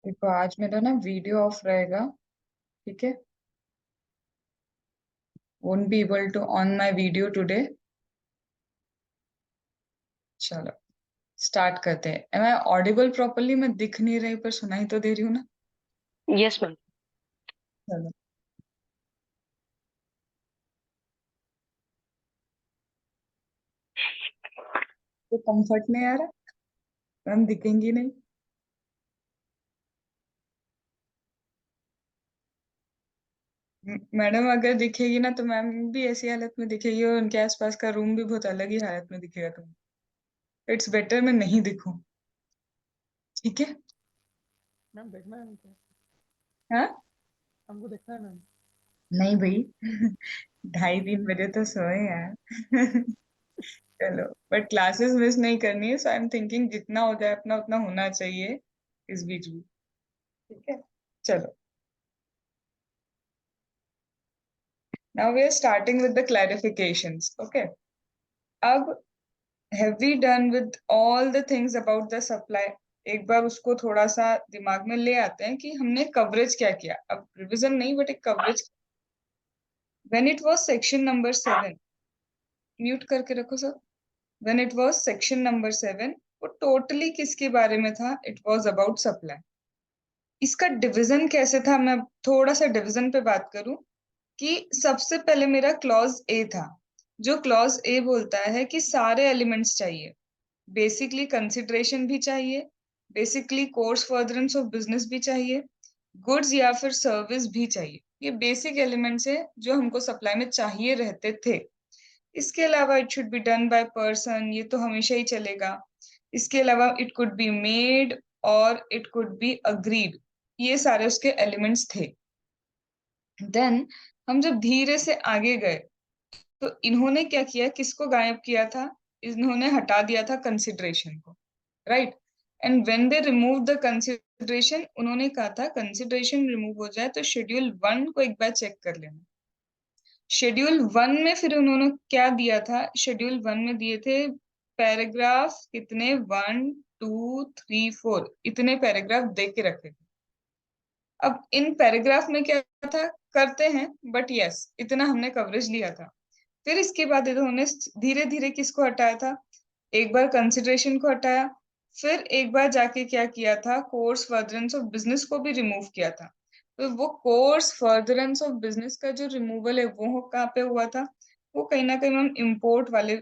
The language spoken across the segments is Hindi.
देखो आज मेरा ना वीडियो ऑफ रहेगा। ठीक है। Won't be able to on my video today. चलो स्टार्ट करते हैं। Am I audible properly? मैं दिख नहीं रही पर सुनाई तो दे रही हूँ ना। Yes ma'am. चलो। तो कंफर्ट नहीं आ रहा, मैम दिखेंगी नहीं। मैडम अगर दिखेगी ना तो मैम भी ऐसी हालत में दिखेगी और उनके आसपास का रूम भी बहुत अलग ही हालत में दिखेगा तुम्हें। इट्स बेटर मैं नहीं दिखूं। ठीक है। मैम देखना है हमको। हाँ। हमको देखना है मैम। नहीं भाई। 2:30-3 बजे तो सोए यार। चलो। बट क्लासेस मिस नहीं करनी है, सो आई एम थिंकिंग जितना हो जाए अपना उतना होना चाहिए इस बीच भी। ठीक है। चलो। Now we are starting with the clarifications. Okay. अब have we done with all the things about the supply? एक बार उसको थोड़ा सा दिमाग में ले आते हैं कि हमने कवरेज क्या किया। अब रिवीजन नहीं बट एक coverage. When it was section number 7, mute करके रखो sir. When it was section number 7, वो टोटली किसके बारे में था? It was about supply. इसका डिवीजन कैसे था? मैं थोड़ा सा डिवीजन पे बात करूं कि सबसे पहले मेरा क्लॉज ए था। जो क्लॉज ए बोलता है कि सारे एलिमेंट्स चाहिए। बेसिकली कंसिडरेशन भी चाहिए, basically course furtherance of business भी चाहिए, गुड्स या फिर सर्विस भी चाहिए। ये बेसिक एलिमेंट्स है जो हमको सप्लाई में चाहिए रहते थे। इसके अलावा it should be done by person, ये तो हमेशा ही चलेगा। इसके अलावा इट कुड बी मेड और इट कुड बी अग्रीड। ये सारे उसके एलिमेंट्स थे। देन हम जब धीरे से आगे गए तो इन्होंने क्या किया, किसको गायब किया था? इन्होंने हटा दिया था कंसिडरेशन को। Right. And when they remove the consideration, उन्होंने कहा था कंसिडरेशन रिमूव हो जाए तो शेड्यूल 1 को एक बार चेक कर लेना। शेड्यूल 1 में फिर उन्होंने क्या दिया था? शेड्यूल 1 में दिए थे पैराग्राफ कितने, 1 2 3 4, इतने पैराग्राफ दे के रखे थे। अब इन पैराग्राफ में क्या था, करते हैं बट यस इतना हमने कवरेज लिया था। फिर इसके बाद इन्होंने धीरे धीरे किसको हटाया था? एक बार कंसिडरेशन को हटाया, फिर एक बार जाके क्या किया था, कोर्स फर्दरेंस ऑफ बिजनेस को भी रिमूव किया था। तो वो कोर्स फर्दरेंस ऑफ बिजनेस का जो रिमूवल है वो कहाँ पे हुआ था? वो कहीं ना कहीं हम इम्पोर्ट वाले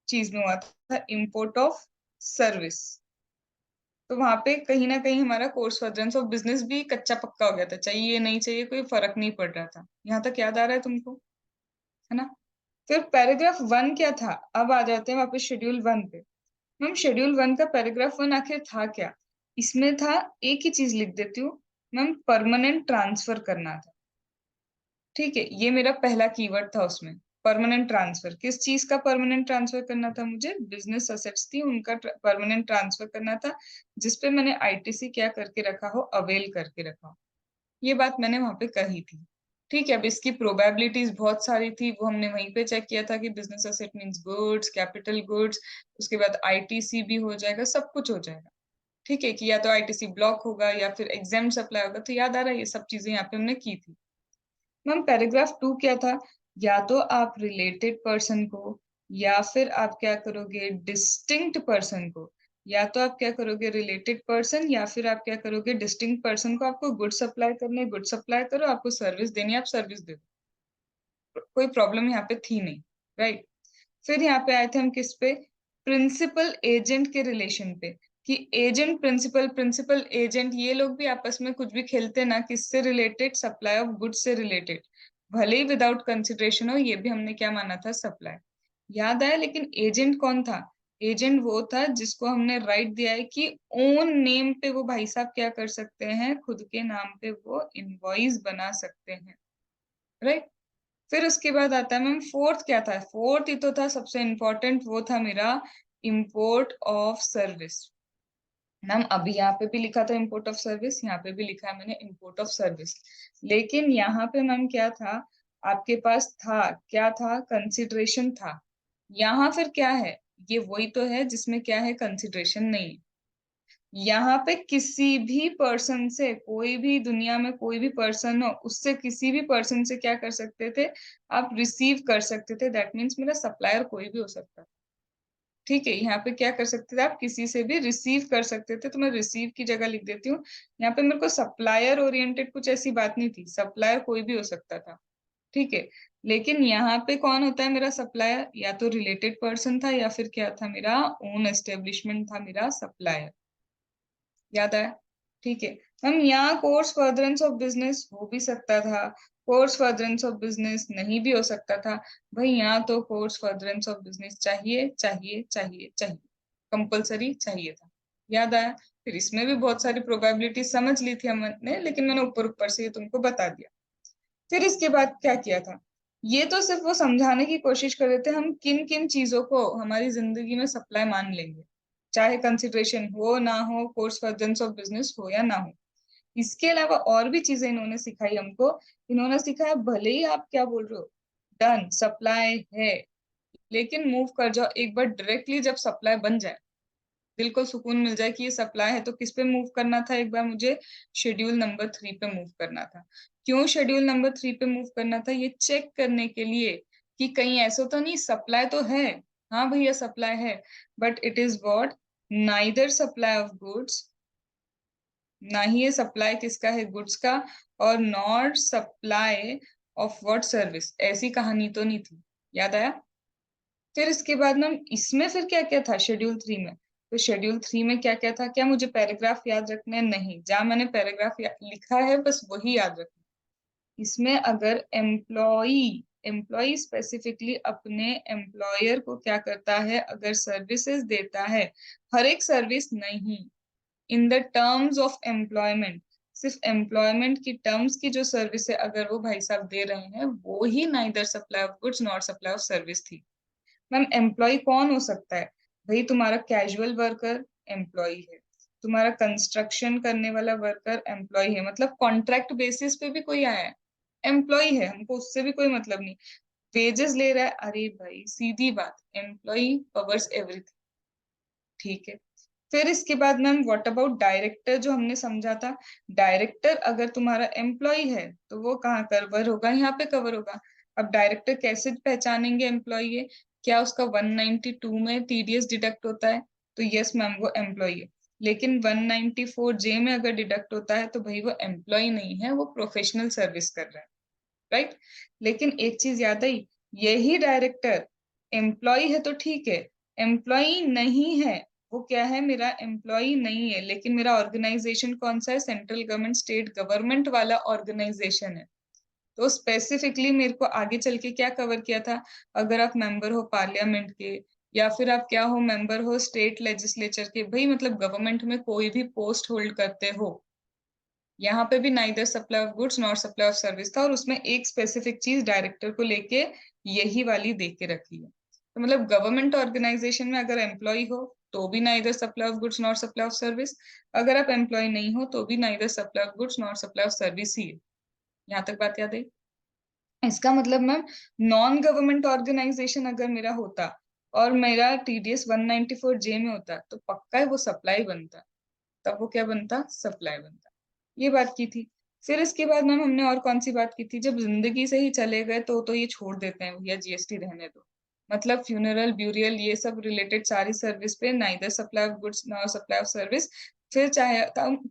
चीज में हुआ था, इम्पोर्ट ऑफ सर्विस। तो वहां पे कहीं ना कहीं हमारा कोर्स फर्दरेंस ऑफ बिजनेस भी कच्चा पक्का हो गया था, चाहिए नहीं चाहिए कोई फर्क नहीं पड़ रहा था। यहाँ तक याद आ रहा है तुमको? है ना? फिर पैराग्राफ 1 क्या था? अब आ जाते हैं वापस शेड्यूल 1 पे। मैम शेड्यूल 1 का पैराग्राफ 1 आखिर था क्या? इसमें था, एक ही चीज लिख देती हूँ मैम, परमानेंट ट्रांसफर करना था। ठीक है, ये मेरा पहला कीवर्ड था उसमें। परमानेंट ट्रांसफर, किस चीज का परमानेंट ट्रांसफर करना था मुझे? बिजनेस असेट्स थी उनका परमानेंट ट्रांसफर करना था, जिसपे मैंने आईटीसी क्या करके रखा हो, अवेल करके रखा हो। ये बात मैंने वहां पे कही थी। ठीक है। अब इसकी प्रोबेबिलिटीज बहुत सारी थी, वो हमने वहीं पे चेक किया था कि business asset means goods, capital goods. उसके बाद आईटीसी भी हो जाएगा, सब कुछ हो जाएगा। ठीक है, कि या तो आईटीसी ब्लॉक होगा या फिर एग्जाम सप्लाई होगा। तो याद आ रहा है, ये सब चीजें यहाँ पे हमने की थी। मैम पैराग्राफ 2 क्या था? या तो आप रिलेटेड पर्सन को, या फिर आप क्या करोगे, डिस्टिंक्ट पर्सन को। या तो आप क्या करोगे, रिलेटेड पर्सन, या फिर आप क्या करोगे, डिस्टिंक्ट पर्सन को। आपको गुड सप्लाई करने, गुड सप्लाई करो। आपको सर्विस देनी है, आप सर्विस दे दो। कोई प्रॉब्लम यहाँ पे थी नहीं। राइट। फिर यहाँ पे आए थे हम किस पे? प्रिंसिपल एजेंट के रिलेशन पे। कि एजेंट प्रिंसिपल, प्रिंसिपल एजेंट, ये लोग भी आपस में कुछ भी खेलते ना, किससे रिलेटेड? सप्लाई ऑफ गुड्स से रिलेटेड। भले ही विदाउट कंसिडरेशन हो, ये भी हमने क्या माना था? सप्लाई। याद आया? लेकिन एजेंट कौन था? एजेंट वो था जिसको हमने राइट दिया है कि ओन नेम पे वो भाई साहब क्या कर सकते हैं, खुद के नाम पे वो इनवॉइस बना सकते हैं। राइट। फिर उसके बाद आता है मैम फोर्थ क्या था? फोर्थ ही तो था सबसे इंपॉर्टेंट, वो था मेरा इंपोर्ट ऑफ सर्विस। मैम अभी यहाँ पे भी लिखा था इंपोर्ट ऑफ सर्विस, यहाँ पे भी लिखा है मैंने इंपोर्ट ऑफ सर्विस। लेकिन यहाँ पे मैम क्या था? आपके पास था, क्या था? कंसिडरेशन था। यहाँ फिर क्या है? ये वही तो है जिसमें क्या है, कंसिडरेशन नहीं है। यहाँ पे किसी भी पर्सन से, कोई भी दुनिया में कोई भी पर्सन हो, उससे किसी भी पर्सन से क्या कर सकते थे, आप रिसीव कर सकते थे। दैट मीन्स मेरा सप्लायर कोई भी हो सकता है। ठीक है, यहाँ पे क्या कर सकते थे, आप किसी से भी रिसीव कर सकते थे, तो मैं रिसीव की जगह लिख देती हूँ। यहाँ पे मेरे को सप्लायर ओरिएंटेड कुछ ऐसी बात नहीं थी, सप्लायर कोई भी हो सकता था। ठीक है, लेकिन यहाँ पे कौन होता है मेरा सप्लायर, या तो रिलेटेड पर्सन था या फिर क्या था, मेरा ओन एस्टेब्लिशमेंट था मेरा सप्लायर। याद आया? ठीक है। हम यहाँ कोर्स फर्दरेंस ऑफ बिजनेस हो भी सकता था, कोर्स फर्दरेंस ऑफ बिजनेस नहीं भी हो सकता था। भाई यहाँ तो कोर्स फर्दरेंस ऑफ बिजनेस चाहिए चाहिए चाहिए चाहिए, कंपलसरी चाहिए था। याद आया? फिर इसमें भी बहुत सारी प्रोबेबिलिटी समझ ली थी हमने, लेकिन मैंने ऊपर ऊपर से ये तुमको बता दिया। फिर इसके बाद क्या किया था, ये तो सिर्फ वो समझाने की कोशिश कर रहे थे हम किन किन चीजों को हमारी जिंदगी में सप्लाई मान लेंगे, चाहे कंसिडरेशन हो ना हो, कोर्स फर्दरेंस ऑफ बिजनेस हो या ना हो। इसके अलावा और भी चीजें इन्होंने सिखाई हमको। इन्होंने सिखाया भले ही आप क्या बोल रहे हो, डन सप्लाई है, लेकिन मूव कर जाओ एक बार डायरेक्टली, जब सप्लाई बन जाए, दिल को सुकून मिल जाए कि ये सप्लाई है, तो किस पे मूव करना था, एक बार मुझे शेड्यूल नंबर 3 पे मूव करना था। क्यों शेड्यूल नंबर 3 पे मूव करना था, ये चेक करने के लिए कि कहीं ऐसा तो नहीं, सप्लाई तो है, हाँ भैया सप्लाई है, but it is what, neither supply of goods, ना ही ये सप्लाई किसका है, गुड्स का, और not supply of what service, ऐसी कहानी तो नहीं थी। याद आया? फिर इसके बाद ना इसमें फिर क्या क्या था शेड्यूल 3 में, तो शेड्यूल 3 में क्या क्या था, क्या मुझे पैराग्राफ याद रखने हैं? नहीं, जहां मैंने पैराग्राफ लिखा है बस वही याद रखना। इसमें अगर एम्प्लॉई, एम्प्लॉय स्पेसिफिकली अपने एम्प्लॉयर को क्या करता है, अगर सर्विसेज देता है, हर एक सर्विस नहीं, in the terms of employment, सिर्फ एम्प्लॉयमेंट की टर्म्स की जो सर्विस है अगर वो भाई साहब दे रहे हैं, वो ही neither supply of goods not supply of service थी। मैम एम्प्लॉय कौन हो सकता है, भाई तुम्हारा कैजुअल वर्कर एम्प्लॉय है, तुम्हारा कंस्ट्रक्शन करने वाला वर्कर एम्प्लॉय है, मतलब कॉन्ट्रैक्ट बेसिस पे भी कोई आया है, एम्प्लॉय है, हमको उससे भी कोई मतलब नहीं, वेजेस ले रहा है, अरे भाई सीधी बात, एम्प्लॉय कवर्स एवरीथिंग। ठीक है। फिर इसके बाद मैम व्हाट अबाउट डायरेक्टर, जो हमने समझा था, डायरेक्टर अगर तुम्हारा एम्प्लॉय है तो वो कहाँ कवर होगा, यहाँ पे कवर होगा। अब डायरेक्टर कैसे पहचानेंगे एम्प्लॉय है, क्या उसका 192 में टीडीएस डिडक्ट होता है, तो यस मैम वो एम्प्लॉय है। लेकिन 194 जे में अगर डिडक्ट होता है तो भाई वो एम्प्लॉय नहीं है, वो प्रोफेशनल सर्विस कर रहा है, राइट। लेकिन एक चीज याद आई, यही डायरेक्टर एम्प्लॉय है तो ठीक है, एम्प्लॉय नहीं है, वो क्या है, मेरा एम्प्लॉय नहीं है, लेकिन मेरा ऑर्गेनाइजेशन कौन सा है, सेंट्रल गवर्नमेंट स्टेट गवर्नमेंट वाला ऑर्गेनाइजेशन है। तो स्पेसिफिकली मेरे को आगे चल के क्या कवर किया था, अगर आप मेंबर हो पार्लियामेंट के, या फिर आप क्या हो, मेंबर हो स्टेट लेजिस्लेचर के, भाई मतलब गवर्नमेंट में कोई भी पोस्ट होल्ड करते हो, यहाँ पे भी neither supply of goods not supply of service था, और उसमें एक स्पेसिफिक चीज डायरेक्टर को लेके यही वाली दे के रखी है। तो मतलब गवर्नमेंट ऑर्गेनाइजेशन में अगर एम्प्लॉय हो तो भी neither supply of goods not supply of service, अगर आप एम्प्लॉय नहीं हो तो भी neither supply of goods not supply of service ही है। यहाँ तक बात याद है? इसका मतलब मैम नॉन गवर्नमेंट ऑर्गेनाइजेशन अगर मेरा होता और मेरा टीडीएस 194 जे में होता तो पक्का है वो सप्लाई बनता, तब वो क्या बनता, सप्लाई बनता। ये बात की थी। फिर इसके बाद मैम हमने और कौन सी बात की थी, जब जिंदगी से ही चले गए तो ये छोड़ देते हैं भैया, जीएसटी रहने दो, मतलब फ्यूनरल ब्यूरियल ये सब रिलेटेड सारी सर्विस पे neither supply of goods nor supply of service. फिर चाहे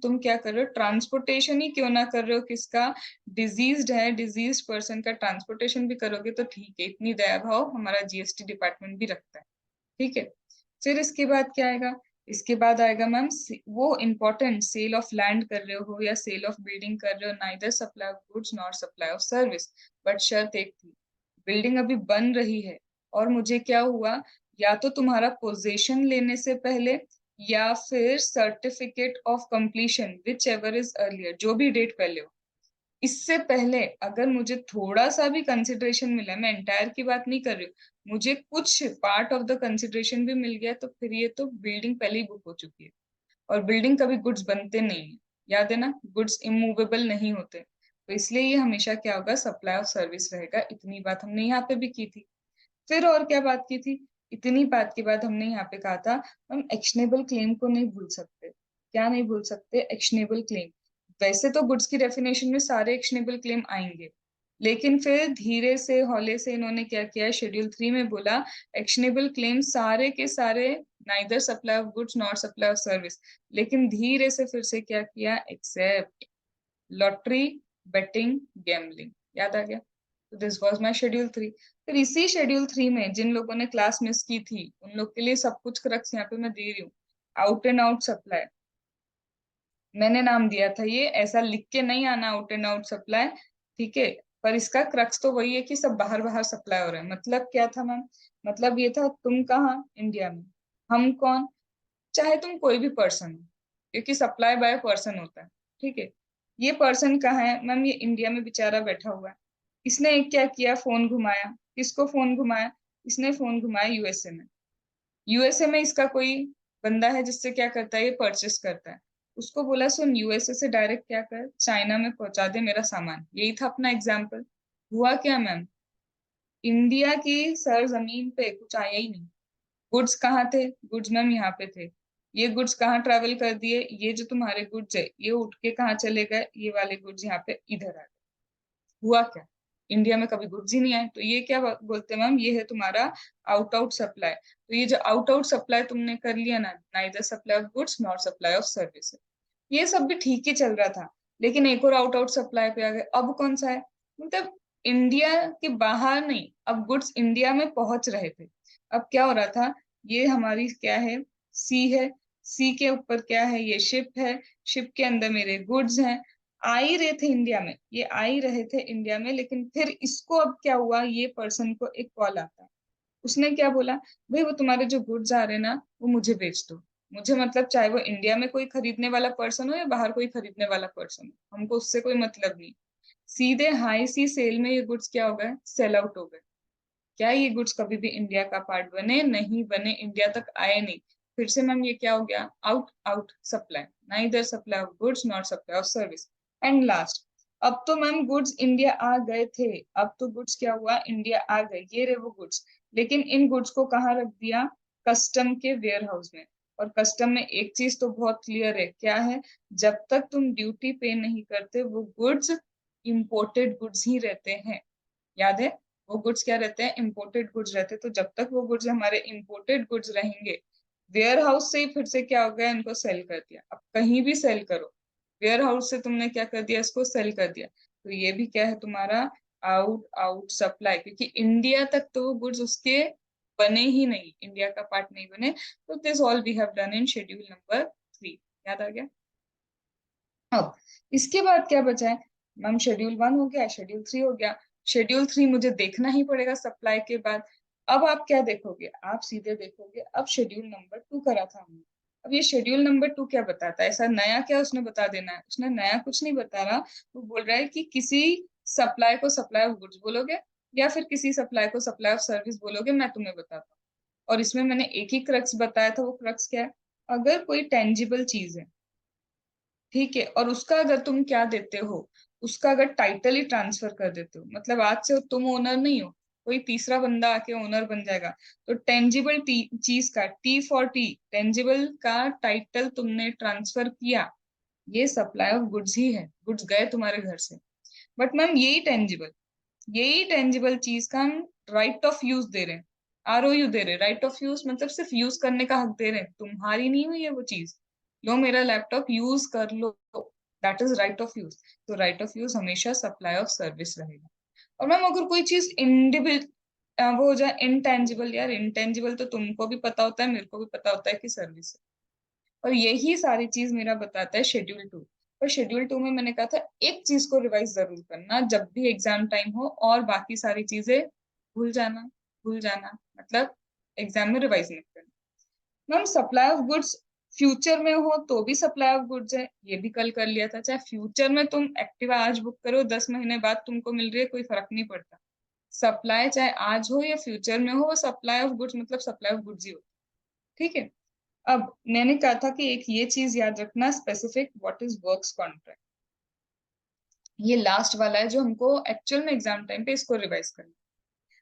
तुम क्या कर रहे हो, ट्रांसपोर्टेशन ही क्यों ना कर रहे हो, किसका डिजीज्ड है, डिजीज पर्सन का ट्रांसपोर्टेशन भी करोगे तो ठीक है, इतनी दया भाव हमारा जीएसटी डिपार्टमेंट भी रखता है। ठीक है। फिर इसके बाद क्या आएगा, इसके बाद आएगा मैम वो इम्पोर्टेंट, सेल ऑफ लैंड कर रहे हो या सेल ऑफ बिल्डिंग कर रहे हो, neither supply of goods not supply of service. But शर्त एक थी, बिल्डिंग अभी बन रही है और मुझे क्या हुआ, या तो तुम्हारा पोजीशन लेने से पहले या फिर certificate of completion which ever is earlier, जो भी डेट पहले हो, इससे पहले अगर मुझे थोड़ा सा भी कंसिडरेशन मिला, मैं एंटायर की बात नहीं कर रही हूँ, मुझे कुछ पार्ट ऑफ द कंसिडरेशन भी मिल गया, तो फिर ये तो बिल्डिंग पहले ही बुक हो चुकी है। और बिल्डिंग कभी गुड्स बनते नहीं है, याद है ना, गुड्स इमूवेबल नहीं होते, तो इसलिए ये हमेशा क्या होगा, सप्लाई ऑफ सर्विस रहेगा। इतनी बात हमने यहाँ पे भी की थी। फिर और क्या बात की थी, इतनी बात के बाद हमने यहाँ पे कहा था हम एक्शनेबल क्लेम को नहीं भूल सकते। क्या नहीं भूल सकते, एक्शनेबल क्लेम। वैसे तो गुड्स की डेफिनेशन में सारे एक्शनेबल क्लेम आएंगे, लेकिन फिर धीरे से हौले से इन्होंने क्या किया, शेड्यूल 3 में बोला एक्शनेबल क्लेम सारे के सारे neither supply of goods not supply of service. लेकिन धीरे से फिर से क्या किया, एक्सेप्ट लॉटरी, बेटिंग, गैम्बलिंग। याद आ गया? तो दिस वाज माय शेड्यूल 3। फिर इसी शेड्यूल 3 में जिन लोगों ने क्लास मिस की थी उन लोग के लिए सब कुछ क्रक्स यहाँ पे मैं दे रही हूँ। आउट एंड आउट सप्लाई, मैंने नाम दिया था ये, ऐसा लिख के नहीं आना आउट एंड आउट सप्लाई, ठीक है। पर इसका क्रक्स तो वही है कि सब बाहर बाहर सप्लाई हो रहा है। मतलब क्या था मैम, मतलब ये था तुम कहाँ, इंडिया में, हम कौन, चाहे तुम कोई भी पर्सन हो, क्योंकि सप्लाई बाय पर्सन होता है, ठीक है। ये पर्सन कहाँ है मैम, ये इंडिया में बेचारा बैठा हुआ है। इसने एक क्या किया, फोन घुमाया। किसको फोन घुमाया, इसने फोन घुमाया यूएसए में। यूएसए में इसका कोई बंदा है जिससे क्या करता है, ये परचेस करता है। उसको बोला सुन यूएसए से डायरेक्ट क्या कर, चाइना में पहुंचा दे मेरा सामान। यही था अपना एग्जाम्पल। हुआ क्या मैम, इंडिया की सरजमीन पे कुछ आया ही नहीं। गुड्स कहाँ थे, गुड्स मैम यहाँ पे थे। ये गुड्स कहाँ ट्रेवल कर दिए, ये जो तुम्हारे गुड्स है ये उठ के कहाँ चले गए, ये वाले गुड्स यहाँ पे इधर आ गए। हुआ क्या, इंडिया में कभी गुड्स ही नहीं आए। तो ये क्या बोलते हैं मैम, ये है तुम्हारा आउट आउट सप्लाई। तो ये जो आउट आउट सप्लाई तुमने कर लिया ना, neither supply of goods not supply of service, ये सब भी ठीक ही चल रहा था। लेकिन एक और आउट आउट सप्लाई पे आ गए। अब कौन सा है, मतलब इंडिया के बाहर नहीं, अब गुड्स इंडिया में पहुंच रहे थे। अब क्या हो रहा था, ये हमारी क्या है, सी है, सी के ऊपर क्या है, ये शिप है, शिप के अंदर मेरे गुड्स हैं। आ ही रहे थे इंडिया में, ये आ ही रहे थे इंडिया में, लेकिन फिर इसको अब क्या हुआ, ये पर्सन को एक कॉल आता है। उसने क्या बोला, भाई वो तुम्हारे जो गुड्स आ रहे हैं ना वो मुझे बेच दो। मुझे मतलब चाहे वो इंडिया में कोई खरीदने वाला पर्सन हो या बाहर कोई खरीदने वाला पर्सन हो, हमको उससे कोई मतलब नहीं। सीधे हाई सी सेल में ये गुड्स क्या हो गए, सेल आउट हो गए। क्या ये गुड्स कभी भी इंडिया का पार्ट बने, नहीं बने, इंडिया तक आए नहीं। फिर से मैम ये क्या हो गया, out out supply, neither supply of goods not supply of service. And last, अब तो मैम गुड्स इंडिया आ गए थे, अब तो गुड्स क्या हुआ, इंडिया आ गए, ये रहे वो गुड्स। लेकिन इन गुड्स को कहाँ रख दिया, कस्टम के वेयर हाउस में। और कस्टम में एक चीज तो बहुत क्लियर है, क्या है, जब तक तुम ड्यूटी पे नहीं करते वो गुड्स इंपोर्टेड गुड्स ही रहते हैं। याद है, वो गुड्स क्या रहते हैं, इंपोर्टेड गुड्स रहते हैं। तो जब तक वो गुड्स हमारे इंपोर्टेड गुड्स रहेंगे, वेयर हाउस से ही फिर से क्या हो गया, इनको सेल कर दिया। अब कहीं भी सेल करो, वेयर हाउस से तुमने क्या कर दिया, इसको सेल कर दिया। तो ये भी क्या है तुम्हारा आउट आउट सप्लाई, क्योंकि इंडिया तक तो वो गुड्स उसके बने ही नहीं, इंडिया का पार्ट नहीं बने। तो this all we have done in schedule number 3। याद आ गया? अब इसके बाद क्या बचा है मैम, शेड्यूल 1 हो गया, शेड्यूल 3 हो गया। शेड्यूल 3 मुझे देखना ही पड़ेगा सप्लाई के बाद। अब आप क्या देखोगे, आप सीधे देखोगे अब शेड्यूल नंबर 2 करा था हमने। अब ये शेड्यूल नंबर 2 क्या बताता है, ऐसा नया क्या उसने बता देना है, उसने नया कुछ नहीं बता रहा। वो बोल रहा है कि किसी सप्लाई को सप्लाई ऑफ गुड्स बोलोगे या फिर किसी सप्लाई को सप्लाई ऑफ सर्विस बोलोगे, मैं तुम्हें बताता हूँ। और इसमें मैंने एक ही क्रक्स बताया था, वो क्रक्स क्या है, अगर कोई टेंजिबल चीज है, ठीक है, और उसका अगर तुम क्या देते हो, उसका अगर टाइटल ही ट्रांसफर कर देते हो, मतलब आज से तुम ओनर नहीं हो, कोई तीसरा बंदा आके ओनर बन जाएगा। तो टेंजिबल चीज का, टी फॉर टी, टेंजिबल का टाइटल तुमने ट्रांसफर किया, ये सप्लाई ऑफ गुड्स ही है, गुड्स गए तुम्हारे घर से। बट मैम यही टेंजिबल चीज का हम राइट ऑफ यूज दे रहे हैं, आरओयू दे रहे हैं। राइट ऑफ यूज मतलब सिर्फ यूज करने का हक दे रहे हैं, तुम्हारी नहीं हुई है वो चीज। लो मेरा लैपटॉप यूज कर लो, that is right of use. तो राइट ऑफ यूज हमेशा सप्लाई ऑफ सर्विस रहेगा। और मैम अगर कोई चीज इंडिविजुअल वो हो जाए इंटेंजिबल, यार इंटेंजिबल तो तुमको भी पता होता है, मेरे को भी पता होता है कि सर्विस है। और यही सारी चीज मेरा बताता है शेड्यूल 2। पर शेड्यूल 2 में मैंने कहा था एक चीज को रिवाइज जरूर करना जब भी एग्जाम टाइम हो, और बाकी सारी चीजें भूल जाना, भूल जाना, मतलब एग्जाम में रिवाइज मत करना। Ma'am supply of goods future में हो तो भी सप्लाई ऑफ गुड्स है, ये भी कल कर लिया था। चाहे फ्यूचर में तुम एक्टिवा आज बुक करो, 10 महीने बाद तुमको मिल रही है, कोई फर्क नहीं पड़ता। सप्लाई चाहे आज हो या फ्यूचर में हो, वो सप्लाई ऑफ गुड्स मतलब सप्लाई ऑफ गुड्स ही हो। ठीक है। अब मैंने कहा था कि एक ये चीज याद रखना, specific what is works contract, ये लास्ट वाला है जो हमको एक्चुअल में एग्जाम टाइम पे इसको रिवाइज करना।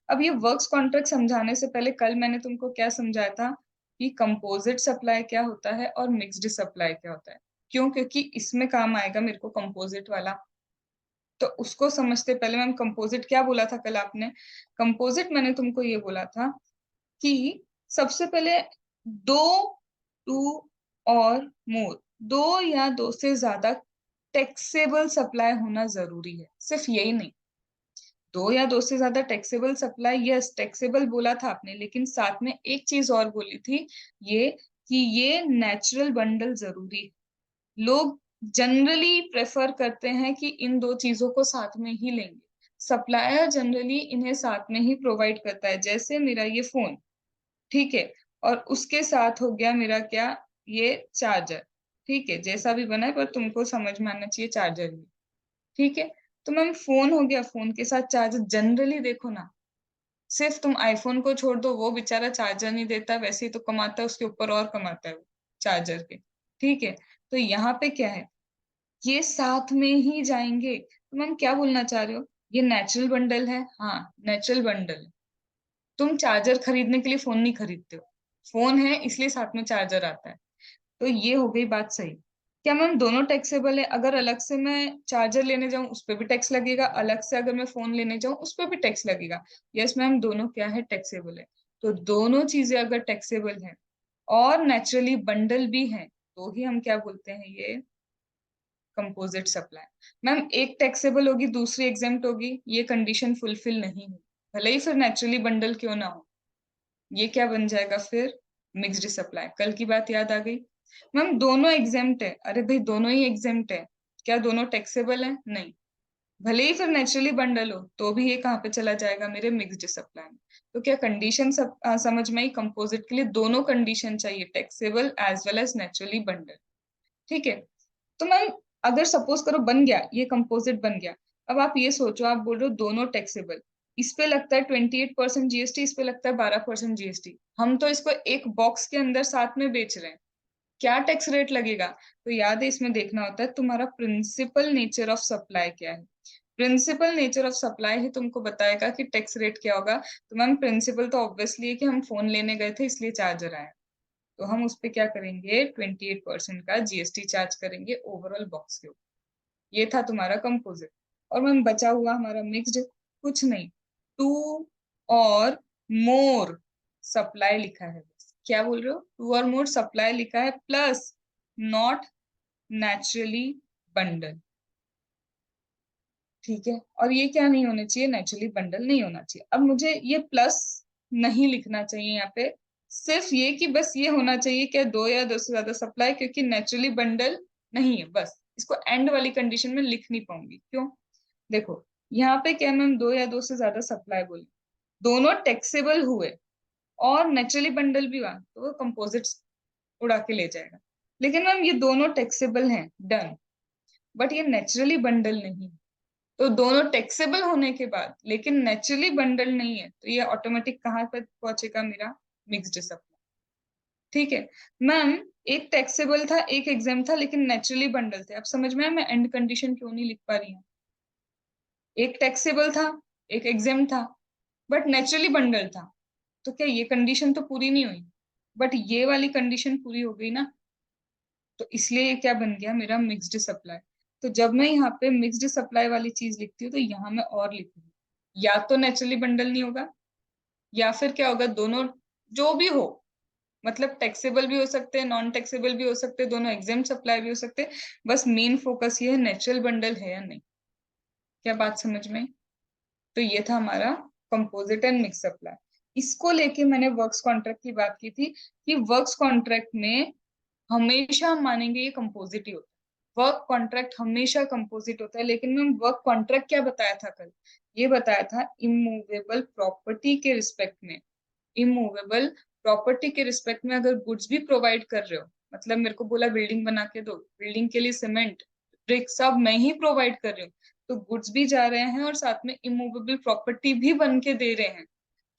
अब ये वर्क्स कॉन्ट्रैक्ट समझाने से पहले कल मैंने तुमको क्या समझाया था, कि कंपोजिट सप्लाई क्या होता है और मिक्स्ड सप्लाई क्या होता है। क्यों? क्योंकि इसमें काम आएगा मेरे को कंपोजिट वाला। तो उसको समझते पहले मैम, कंपोजिट क्या बोला था कल आपने? कंपोजिट मैंने तुमको ये बोला था कि सबसे पहले दो, टू और मोर, दो या दो से ज्यादा टैक्सेबल सप्लाई होना जरूरी है। सिर्फ यही नहीं, दो या दो से ज्यादा टैक्सेबल सप्लाई, यस टैक्सेबल बोला था आपने, लेकिन साथ में एक चीज और बोली थी, ये कि ये नेचुरल बंडल जरूरी है। लोग जनरली प्रेफर करते हैं कि इन दो चीजों को साथ में ही लेंगे। सप्लायर जनरली इन्हें साथ में ही प्रोवाइड करता है। जैसे मेरा ये फोन, ठीक है, और उसके साथ हो गया मेरा क्या, ये चार्जर, ठीक है, जैसा भी बना है पर तुमको समझ में आना चाहिए चार्जर भी, ठीक है। तो मैम फोन हो गया, फोन के साथ चार्जर, जनरली देखो ना, सिर्फ तुम आईफोन को छोड़ दो, वो बेचारा चार्जर नहीं देता, वैसे ही तो कमाता है, उसके ऊपर और कमाता है वो चार्जर के, ठीक है। तो यहाँ पे क्या है, ये साथ में ही जाएंगे। तो मैम क्या बोलना चाह रहे हो, ये नेचुरल बंडल है? हाँ, नेचुरल बंडल है। तुम चार्जर खरीदने के लिए फोन नहीं खरीदते हो, फोन है इसलिए साथ में चार्जर आता है। तो ये हो गई बात सही। क्या मैम दोनों टैक्सेबल है? अगर अलग से मैं चार्जर लेने जाऊं उस पर भी टैक्स लगेगा, अलग से अगर मैं फोन लेने जाऊं उस पर भी टैक्स लगेगा। यस मैम, दोनों क्या है, टैक्सेबल है। तो दोनों चीजें अगर टैक्सेबल है और नेचुरली बंडल भी है, तो ही हम क्या बोलते हैं, ये कंपोजिट सप्लाई। मैम एक टैक्सेबल होगी दूसरी एग्जेम्प्ट होगी, ये कंडीशन फुलफिल नहीं हुई, भले ही फिर नेचुरली बंडल क्यों ना हो, ये क्या बन जाएगा फिर, मिक्स्ड सप्लाई। कल की बात याद आ गई? मैम दोनों एग्जेम्प्ट है, अरे भाई दोनों ही एग्जेम्प्ट है, क्या दोनों टैक्सेबल है? नहीं। भले ही फिर नेचुरली बंडल हो तो भी ये कहाँ पे चला जाएगा, मेरे मिक्स्ड सप्लाई में। तो क्या कंडीशन समझ में आई? कंपोजिट के लिए दोनों कंडीशन चाहिए, taxable as well as naturally bundle, ठीक है। तो मैम अगर सपोज करो बन गया, ये कंपोजिट बन गया, अब आप ये सोचो, आप बोल रहे हो दोनों टैक्सेबल, इस पे लगता है 28% जीएसटी, इस पे लगता है 12% जीएसटी, हम तो इसको एक बॉक्स के अंदर साथ में बेच रहे हैं, क्या टैक्स रेट लगेगा? तो याद है इसमें देखना होता है तुम्हारा प्रिंसिपल नेचर ऑफ सप्लाई क्या है। प्रिंसिपल नेचर ऑफ सप्लाई ही तुमको बताएगा कि टैक्स रेट क्या होगा। तो मैम प्रिंसिपल तो ऑब्वियसली है कि हम फोन लेने गए थे इसलिए चार्जर आया, तो हम उस पे क्या करेंगे, 28% का जीएसटी चार्ज करेंगे ओवरऑल बॉक्स के ऊपर। ये था तुम्हारा कंपोजिट। और मैम बचा हुआ हमारा मिक्स्ड, कुछ नहीं, टू और मोर सप्लाई लिखा है बस। क्या बोल रहे हो, टू और मोर सप्लाई लिखा है, प्लस नॉट नेचुरली बंडल, ठीक है। और ये क्या नहीं होना चाहिए, नेचुरली बंडल नहीं होना चाहिए। अब मुझे ये प्लस नहीं लिखना चाहिए यहाँ पे, सिर्फ ये कि बस ये होना चाहिए क्या, दो या दो से ज्यादा सप्लाई, क्योंकि नेचुरली बंडल नहीं है, बस इसको एंड वाली कंडीशन में लिख नहीं पाऊंगी। क्यों? देखो यहाँ पे क्या मैम, दो या दो से ज्यादा सप्लाई बोली, दोनों टैक्सेबल हुए और नेचुरली बंडल भी हुआ, तो वो कंपोजिट्स उड़ा के ले जाएगा। लेकिन मैम ये दोनों टैक्सेबल हैं, डन, बट ये नेचुरली बंडल नहीं। तो दोनों टैक्सेबल होने के बाद लेकिन नेचुरली बंडल नहीं है, तो ये ऑटोमेटिक कहाँ पर पहुंचेगा, मेरा मिक्स्ड सप्लाई, ठीक है। मैम एक टैक्सेबल था एक एग्जाम था लेकिन नेचुरली बंडल थे, अब समझ में आया मैं एंड कंडीशन क्यों नहीं लिख पा रही हूँ। एक टैक्सेबल था एक एग्जाम था बट नेचुरली बंडल था, तो क्या ये कंडीशन तो पूरी नहीं हुई, बट ये वाली कंडीशन पूरी हो गई ना। तो इसलिए ये क्या बन गया, मेरा मिक्स्ड सप्लाई। तो जब मैं यहाँ पे मिक्स्ड सप्लाई वाली चीज लिखती हूँ तो यहाँ मैं और लिखूंगी, या तो नेचुरली बंडल नहीं होगा, या फिर क्या होगा, दोनों जो भी हो, मतलब टैक्सेबल भी हो सकते हैं नॉन टैक्सेबल भी हो सकते हैं, दोनों एग्जाम्प्ट सप्लाई भी हो सकते हैं। बस मेन फोकस ये है नेचुरल बंडल है या नहीं। क्या बात समझ में आई? तो ये था हमारा कंपोजिट एंड मिक्स सप्लाई। इसको लेके मैंने वर्क्स कॉन्ट्रैक्ट की बात की थी कि वर्क्स कॉन्ट्रैक्ट में हमेशा हम मानेंगे ये कंपोजिट ही होता है, वर्क कॉन्ट्रैक्ट हमेशा कंपोजिट होता है। लेकिन मैम वर्क कॉन्ट्रैक्ट क्या बताया था कल, ये बताया था इमूवेबल प्रॉपर्टी के रिस्पेक्ट में, इमूवेबल प्रॉपर्टी के रिस्पेक्ट में अगर गुड्स भी प्रोवाइड कर रहे हो, मतलब मेरे को बोला बिल्डिंग बना के दो, बिल्डिंग के लिए सीमेंट ब्रिक सब मैं ही प्रोवाइड कर रही हूँ, तो गुड्स भी जा रहे हैं और साथ में इमूवेबल प्रॉपर्टी भी बन के दे रहे हैं।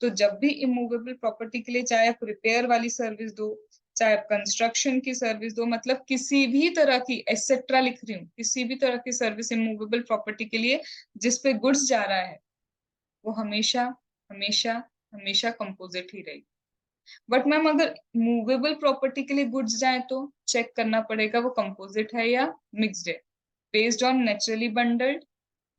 तो जब भी इमूवेबल प्रॉपर्टी के लिए चाहे आप रिपेयर वाली सर्विस दो, चाहे आप कंस्ट्रक्शन की सर्विस दो, मतलब किसी भी तरह की एसेट्रा लिख रही हूँ, किसी भी तरह की सर्विस इमूवेबल प्रॉपर्टी के लिए जिसपे गुड्स जा रहा है, वो हमेशा हमेशा हमेशा कंपोजिट ही रहेगी। बट मैम अगर मूवेबल प्रॉपर्टी के लिए गुड्स जाए तो चेक करना पड़ेगा वो कंपोजिट है या मिक्स्ड है, based on naturally bundled,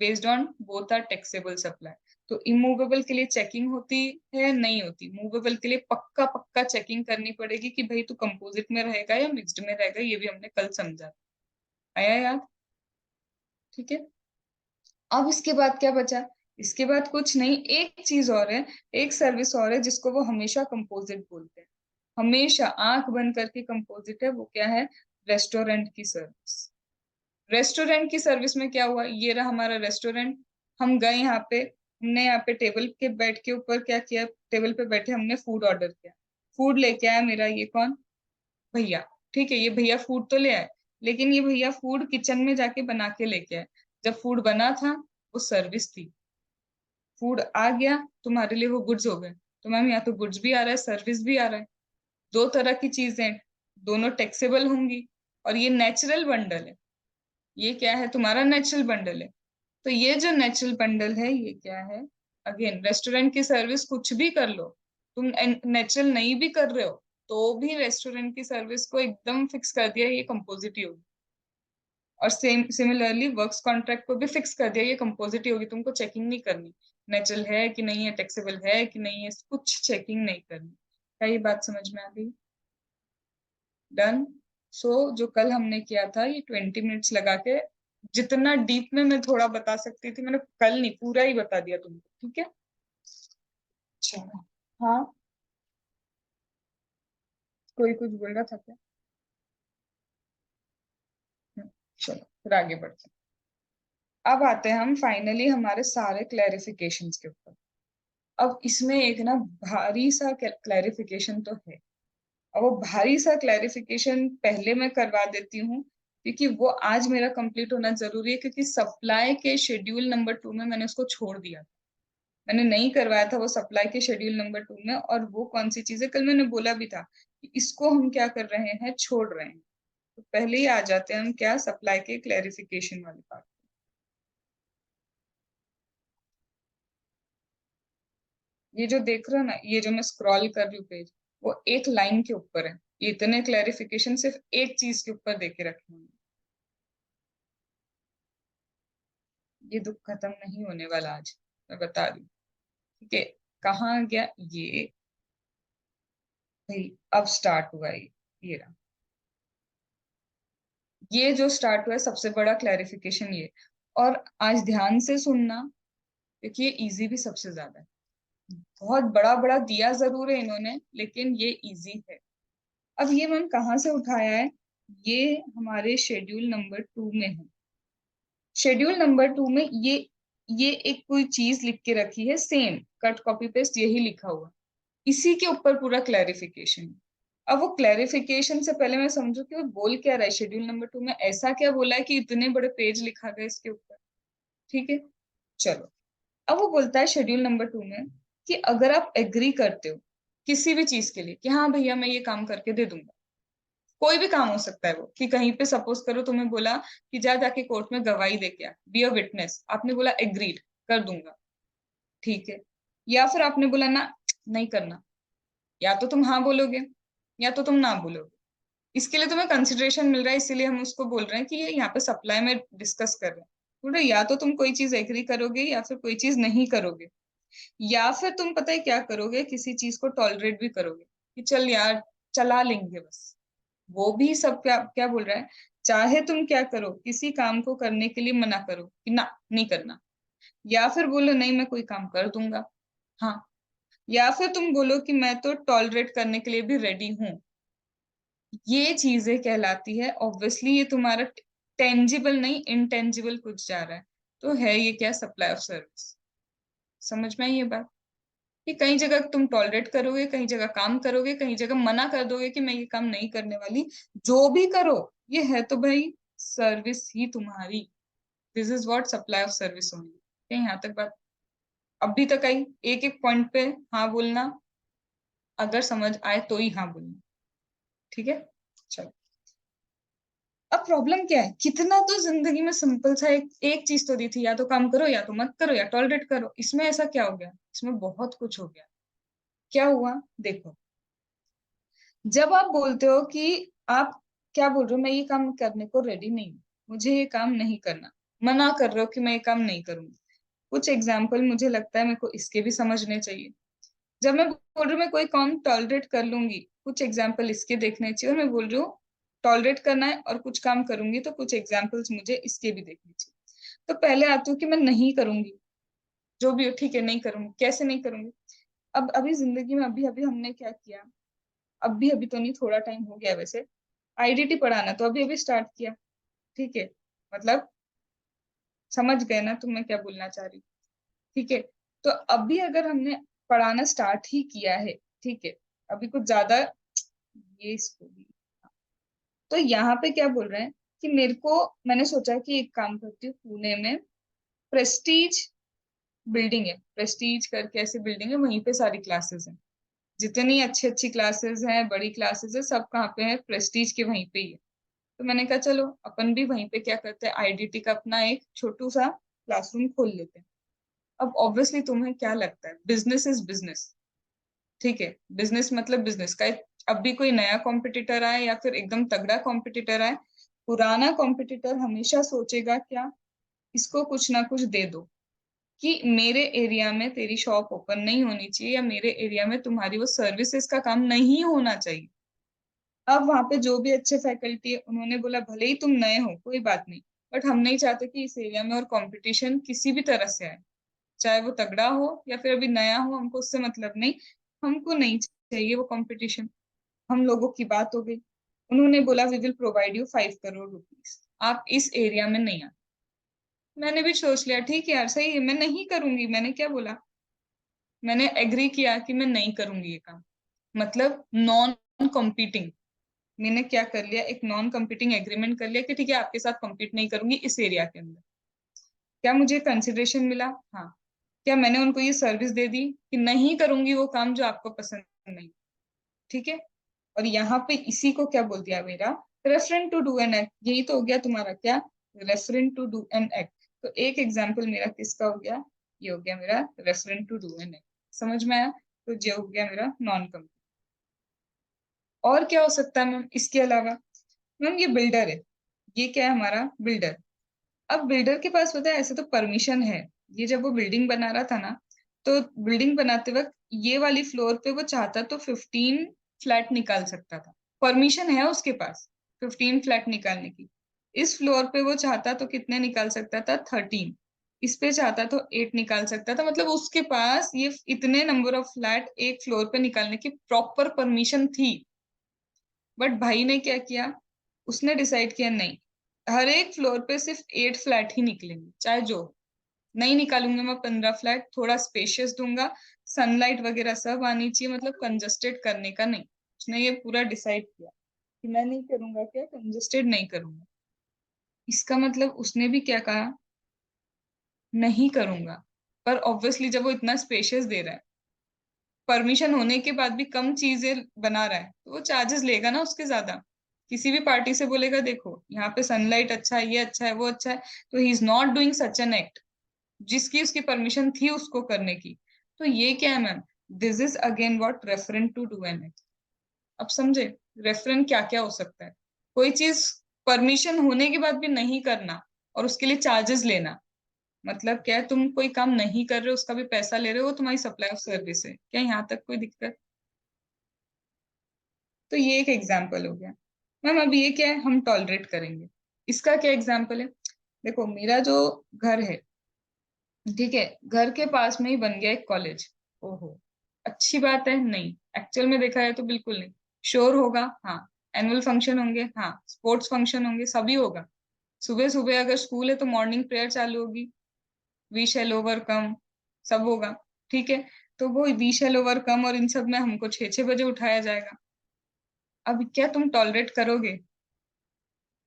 based on both are taxable supply. तो इमूवेबल के लिए चेकिंग होती है नहीं होती, मूवेबल के लिए पक्का पक्का चेकिंग करनी पड़ेगी कि भाई तू कंपोजिट में रहेगा या मिक्स्ड में रहेगा, ये भी हमने कल समझा। आया याद? ठीक है। अब इसके बाद क्या बचा? इसके बाद कुछ नहीं, एक चीज और है, एक सर्विस और है जिसको वो हमेशा कंपोजिट बोलते हैं, हमेशा आंख बंद करके कंपोजिट है। वो क्या है? रेस्टोरेंट की सर्विस। रेस्टोरेंट की सर्विस में क्या हुआ, ये रहा हमारा रेस्टोरेंट, हम गए यहाँ पे, हमने यहाँ पे टेबल के बेड के ऊपर क्या किया, टेबल पे बैठे हमने फूड ऑर्डर किया, फूड लेके आया मेरा ये कौन, भैया। ठीक है, ये भैया फूड तो ले आए, लेकिन ये भैया फूड किचन में जाके बना के लेके आए। जब फूड बना था वो सर्विस थी, फूड आ गया तुम्हारे लिए वो गुड्स हो गए। तो मैम यहाँ तो गुड्स भी आ रहा है सर्विस भी आ रहा है, दो तरह की चीजें, दोनों टैक्सेबल होंगी। और ये नेचुरल बंडल है, ये क्या है, तुम्हारा नेचुरल बंडल है। तो ये जो नेचुरल बंडल है ये क्या है, अगेन रेस्टोरेंट की सर्विस कुछ भी कर लो, तुम नेचुरल नहीं भी कर रहे हो तो भी रेस्टोरेंट की सर्विस को एकदम फिक्स कर दिया ये कंपोजिट ही होगी। और सेम सिमिलरली वर्क्स कॉन्ट्रैक्ट को भी फिक्स कर दिया ये कंपोजिट ही होगी, तुमको चेकिंग नहीं करनी नेचुरल है कि नहीं है, टैक्सेबल है कि नहीं है, कुछ चेकिंग नहीं करनी। क्या ये बात समझ में आ गई? डन। सो जो कल हमने किया था ये 20 मिनट्स लगा के, जितना डीप में मैं थोड़ा बता सकती थी मैंने कल नहीं पूरा ही बता दिया तुमको, ठीक है। अच्छा। हाँ, कोई कुछ बोल रहा था क्या? चलो फिर आगे बढ़ते हैं। अब आते हैं हम फाइनली हमारे सारे क्लैरिफिकेशंस के ऊपर। अब इसमें एक ना भारी सा क्लैरिफिकेशन तो है, और वो भारी सा क्लैरिफिकेशन पहले मैं करवा देती हूँ क्योंकि वो आज मेरा कंप्लीट होना जरूरी है, क्योंकि सप्लाई के शेड्यूल नंबर 2 में मैंने उसको छोड़ दिया, मैंने नहीं करवाया था वो सप्लाई के शेड्यूल नंबर 2 में। और वो कौन सी चीज है, कल मैंने बोला भी था कि इसको हम क्या कर रहे हैं, छोड़ रहे हैं। तो पहले ही आ जाते हैं हम क्या, सप्लाई के क्लैरिफिकेशन वाले पार्ट। ये जो देख रहे हो ना, ये जो मैं स्क्रॉल कर रही हूँ पेज, वो एक लाइन के ऊपर है, ये इतने क्लैरिफिकेशन सिर्फ एक चीज के ऊपर देके रखे हैं। ये दुख खत्म नहीं होने वाला आज, मैं बता रही हूँ। ठीक है, कहाँ गया ये, भाई अब स्टार्ट हुआ ये रहा, ये जो स्टार्ट हुआ है सबसे बड़ा क्लैरिफिकेशन ये। और आज ध्यान से सुनना, क्योंकि ये इजी भी सबसे ज्यादा है, बहुत बड़ा बड़ा दिया जरूर है इन्होंने लेकिन ये इजी है। अब ये मैंने कहाँ से उठाया है, ये हमारे शेड्यूल नंबर 2 में है। शेड्यूल नंबर 2 में ये एक कोई चीज लिख के रखी है, सेम कट कॉपी पेस्ट यही लिखा हुआ, इसी के ऊपर पूरा क्लैरिफिकेशन। अब वो क्लैरिफिकेशन से पहले मैं समझू कि वो बोल क्या रहा है, शेड्यूल नंबर 2 में ऐसा क्या बोला है कि इतने बड़े पेज लिखा गया इसके ऊपर। ठीक है, चलो। अब वो बोलता है शेड्यूल नंबर 2 में कि अगर आप एग्री करते हो किसी भी चीज के लिए कि हाँ भैया मैं ये काम करके दे दूंगा, कोई भी काम हो सकता है वो, कि कहीं पे सपोज करो तुम्हें बोला कि जा जाके कोर्ट में गवाही दे के आ, बी अ विटनेस, आपने बोला एग्रीड कर दूंगा, ठीक है। या फिर आपने बोला ना नहीं करना, या तो तुम हाँ बोलोगे या तो तुम ना बोलोगे, इसके लिए तुम्हें कंसिडरेशन मिल रहा है, इसीलिए हम उसको बोल रहे हैं कि ये यहाँ पे सप्लाई में डिस्कस कर रहे हैं। बोल रहे या तो तुम कोई चीज एग्री करोगे या फिर कोई चीज नहीं करोगे, या फिर तुम पता है क्या करोगे, किसी चीज को टॉलरेट भी करोगे कि चल यार चला लेंगे बस। वो भी सब क्या क्या बोल रहा है, चाहे तुम क्या करो, किसी काम को करने के लिए मना करो कि ना नहीं करना, या फिर बोलो नहीं मैं कोई काम कर दूंगा, हाँ, या फिर तुम बोलो कि मैं तो टॉलरेट करने के लिए भी रेडी हूँ, ये चीजें कहलाती है। ऑब्वियसली ये तुम्हारा टेंजिबल नहीं इनटेंजिबल कुछ जा रहा है, तो है ये क्या, सप्लाई ऑफ सर्विस। समझ में आई ये बात, कि कई जगह तुम टॉलरेट करोगे, कई जगह काम करोगे, कई जगह मना कर दोगे कि मैं ये काम नहीं करने वाली, जो भी करो ये है तो भाई सर्विस ही तुम्हारी। This is what supply of service होनी है। यहाँ तक बात अभी तक आई, एक एक पॉइंट पे हाँ बोलना, अगर समझ आए तो ही हाँ बोलना, ठीक है। चलो, अब प्रॉब्लम क्या है, कितना तो जिंदगी में सिंपल सा एक चीज तो दी थी, या तो काम करो या तो मत करो या टॉलरेट करो, इसमें ऐसा क्या हो गया, इसमें बहुत कुछ हो गया। क्या हुआ देखो, जब आप बोलते हो कि आप क्या बोल रहे हो, मैं ये काम करने को रेडी नहीं हूँ, मुझे ये काम नहीं करना, मना कर रहे हो कि मैं ये काम नहीं करूंगी। कुछ एग्जाम्पल मुझे लगता है मेरे को इसके भी समझने चाहिए। जब मैं बोल रही हूँ मैं कोई काम टॉलरेट कर लूंगी, कुछ एग्जाम्पल इसके देखने चाहिए। और मैं बोल रही हूँ टॉलरेट करना है और कुछ काम करूंगी, तो कुछ एग्जाम्पल्स मुझे इसके भी देखने चाहिए। तो पहले आती हूँ कि मैं नहीं करूंगी, जो भी हो ठीक है, नहीं करूंगी। कैसे नहीं करूंगी? अब अभी जिंदगी में अभी अभी हमने क्या किया, अभी अभी तो नहीं, थोड़ा टाइम हो गया वैसे, आईडीटी पढ़ाना तो अभी अभी स्टार्ट किया। ठीक है, मतलब समझ गए ना तुम मैं क्या बोलना चाह रही हूँ? ठीक है, तो अभी अगर हमने पढ़ाना स्टार्ट ही किया है, ठीक है, अभी कुछ ज्यादा ये इसको भी, तो यहाँ पे क्या बोल रहे हैं कि मेरे को, मैंने सोचा कि एक काम करती हूँ, पुणे में प्रेस्टीज बिल्डिंग है, प्रेस्टीज करके ऐसी बिल्डिंग है, वहीं पे सारी क्लासेस हैं, जितनी अच्छी अच्छी क्लासेस हैं, बड़ी क्लासेस है, सब कहाँ पे है? प्रेस्टीज के वहीं पे ही है। तो मैंने कहा चलो अपन भी वहीं पे क्या करते हैं, आईडीटी का अपना एक छोटू सा क्लासरूम खोल लेते हैं। अब ऑब्वियसली तुम्हें क्या लगता है, बिजनेस इज बिजनेस। ठीक है, बिजनेस मतलब बिजनेस का अब भी कोई नया कॉम्पिटिटर आए या फिर एकदम तगड़ा कॉम्पिटिटर आए, पुराना कॉम्पिटिटर हमेशा सोचेगा क्या, इसको कुछ ना कुछ दे दो, कि मेरे एरिया में तेरी शॉप ओपन नहीं होनी चाहिए, या मेरे एरिया में तुम्हारी वो सर्विसेज का काम नहीं होना चाहिए। अब वहां पे जो भी अच्छे फैकल्टी है उन्होंने बोला भले ही तुम नए हो कोई बात नहीं, बट हम नहीं चाहते कि इस एरिया में और कंपटीशन किसी भी तरह से आए, चाहे वो तगड़ा हो या फिर अभी नया हो, हमको उससे मतलब नहीं, हमको नहीं चाहिए वो कंपटीशन। हम लोगों की बात हो गई, उन्होंने बोला we will provide you 5 crore rupees, आप इस एरिया में नहीं आ। मैंने भी सोच लिया ठीक है यार, सही है, मैं नहीं करूंगी, मैंने क्या बोला, मैंने एग्री किया कि मैं नहीं करूंगी ये काम, मतलब नॉन कॉम्पिटिंग। मैंने क्या कर लिया, एक नॉन कम्पीटिंग एग्रीमेंट कर लिया कि ठीक है आपके साथ कम्पीट नहीं करूंगी इस एरिया के अंदर। क्या मुझे कंसिडरेशन मिला? हाँ। क्या मैंने उनको ये सर्विस दे दी कि नहीं करूंगी वो काम जो आपको पसंद नहीं? ठीक है। और यहाँ पे इसी को क्या बोल दिया मेरा, refrain to do an act, यही तो हो गया तुम्हारा क्या, refrain to do an act. तो एक एग्जाम्पल मेरा किसका हो गया, ये हो गया मेरा refrain to do an act. समझ में आया? तो ये हो गया मेरा नॉन कम्पीट। और क्या हो सकता है मैम इसके अलावा? मैम ये बिल्डर है, ये क्या है हमारा बिल्डर। अब बिल्डर के पास पता है ऐसे तो परमिशन है, ये जब वो बिल्डिंग बना रहा था ना, तो बिल्डिंग बनाते वक्त ये वाली फ्लोर पे वो चाहता तो 15 फ्लैट निकाल सकता था, परमिशन है उसके पास 15 फ्लैट निकालने की। इस फ्लोर पे वो चाहता तो कितने निकाल सकता था, 13। इस पे चाहता तो 8 निकाल सकता था, मतलब उसके पास ये इतने नंबर ऑफ फ्लैट एक फ्लोर पे निकालने की प्रॉपर परमिशन थी। बट भाई ने क्या किया, उसने डिसाइड किया नहीं, हर एक फ्लोर पे सिर्फ 8 फ्लैट ही निकलेंगे, चाहे जो हो। नहीं निकालूंगा मैं 15 फ्लैट, थोड़ा स्पेशियस दूंगा, सनलाइट वगैरह सब आनी चाहिए, मतलब कंजस्टेड करने का नहीं। उसने ये पूरा डिसाइड किया कि मैं नहीं करूंगा, क्या कंजस्टेड नहीं करूंगा। इसका मतलब उसने भी क्या कहा, नहीं करूंगा। पर ऑब्वियसली जब वो इतना स्पेशियस दे रहा है, परमिशन होने के बाद भी कम चीजें बना रहा है, तो वो चार्जेस लेगा ना उसके ज्यादा। किसी भी पार्टी से बोलेगा देखो यहाँ पे सनलाइट अच्छा है, ये अच्छा है, वो अच्छा है, तो he is not doing such an act जिसकी उसकी परमिशन थी उसको करने की। तो ये क्या है ma'am, this is again what refrain to do an act. अब समझे रेफरेंट क्या क्या हो सकता है? कोई चीज परमिशन होने के बाद भी नहीं करना, और उसके लिए चार्जेस लेना, मतलब क्या है, तुम कोई काम नहीं कर रहे हो उसका भी पैसा ले रहे हो, वो तुम्हारी सप्लाई ऑफ सर्विस है क्या, यहाँ तक कोई दिक्कत? तो ये एक एग्जाम्पल हो गया। मैम अब ये क्या है, हम टॉलरेट करेंगे, इसका क्या एग्जाम्पल है? देखो मेरा जो घर है, ठीक है, घर के पास में ही बन गया एक कॉलेज। ओहो, अच्छी बात है? नहीं, एक्चुअल में देखा है तो बिल्कुल नहीं। शोर होगा, हाँ। एनुअल फंक्शन होंगे, हाँ। स्पोर्ट्स फंक्शन होंगे, सभी होगा। सुबह सुबह अगर स्कूल है तो मॉर्निंग प्रेयर चालू होगी, वी शैल ओवरकम, सब होगा। ठीक है, तो वो वी शैल ओवरकम और इन सब में हमको 6-6 बजे उठाया जाएगा। अब क्या तुम टॉलरेट करोगे?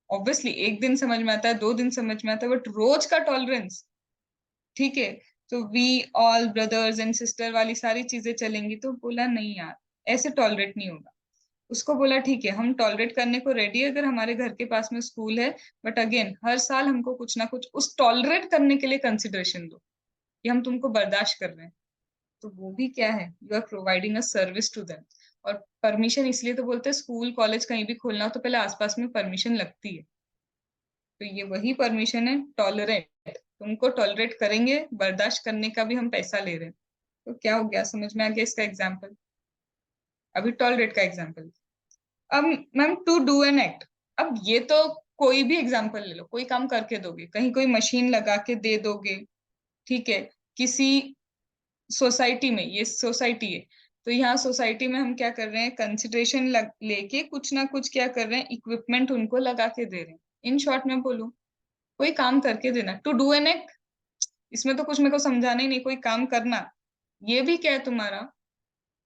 ऑब्वियसली एक दिन समझ में आता है, 2 दिन समझ में आता है, बट रोज का टॉलरेंस, ठीक है, तो we all brothers and sister वाली सारी चीजें चलेंगी, तो बोला नहीं यार, ऐसे टॉलरेट नहीं होगा। उसको बोला ठीक है हम टॉलरेट करने को रेडी है अगर हमारे घर के पास में स्कूल है, बट अगेन हर साल हमको कुछ ना कुछ उस टॉलरेट करने के लिए कंसिडरेशन दो, कि हम तुमको बर्दाश्त कर रहे हैं। तो वो भी क्या है, you are providing a service to them. और परमिशन इसलिए तो बोलते हैं, स्कूल कॉलेज कहीं भी खोलना हो तो पहले आसपास में परमिशन लगती है। तो ये वही परमिशन है, टॉलरेट। तुमको टॉलरेट करेंगे, बर्दाश्त करने का भी हम पैसा ले रहे हैं। तो क्या हो गया, समझ में आ गया इसका एग्जाम्पल? अभी टॉलरेट का एग्जाम्पल। अब ma'am, to do an act. अब ये तो कोई भी एग्जाम्पल ले लो, कोई काम करके दोगे, कहीं कोई मशीन लगा के दे दोगे, ठीक है, किसी सोसाइटी में, ये सोसाइटी है, तो यहाँ सोसाइटी में हम क्या कर रहे हैं, कंसिडरेशन लेके कुछ ना कुछ क्या कर रहे हैं, इक्विपमेंट उनको लगा के दे रहे हैं। इन शॉर्ट में बोलूं, कोई काम करके देना, टू डू एन एक्ट। इसमें तो कुछ मेरे को समझाना ही नहीं, कोई काम करना, ये भी क्या है तुम्हारा।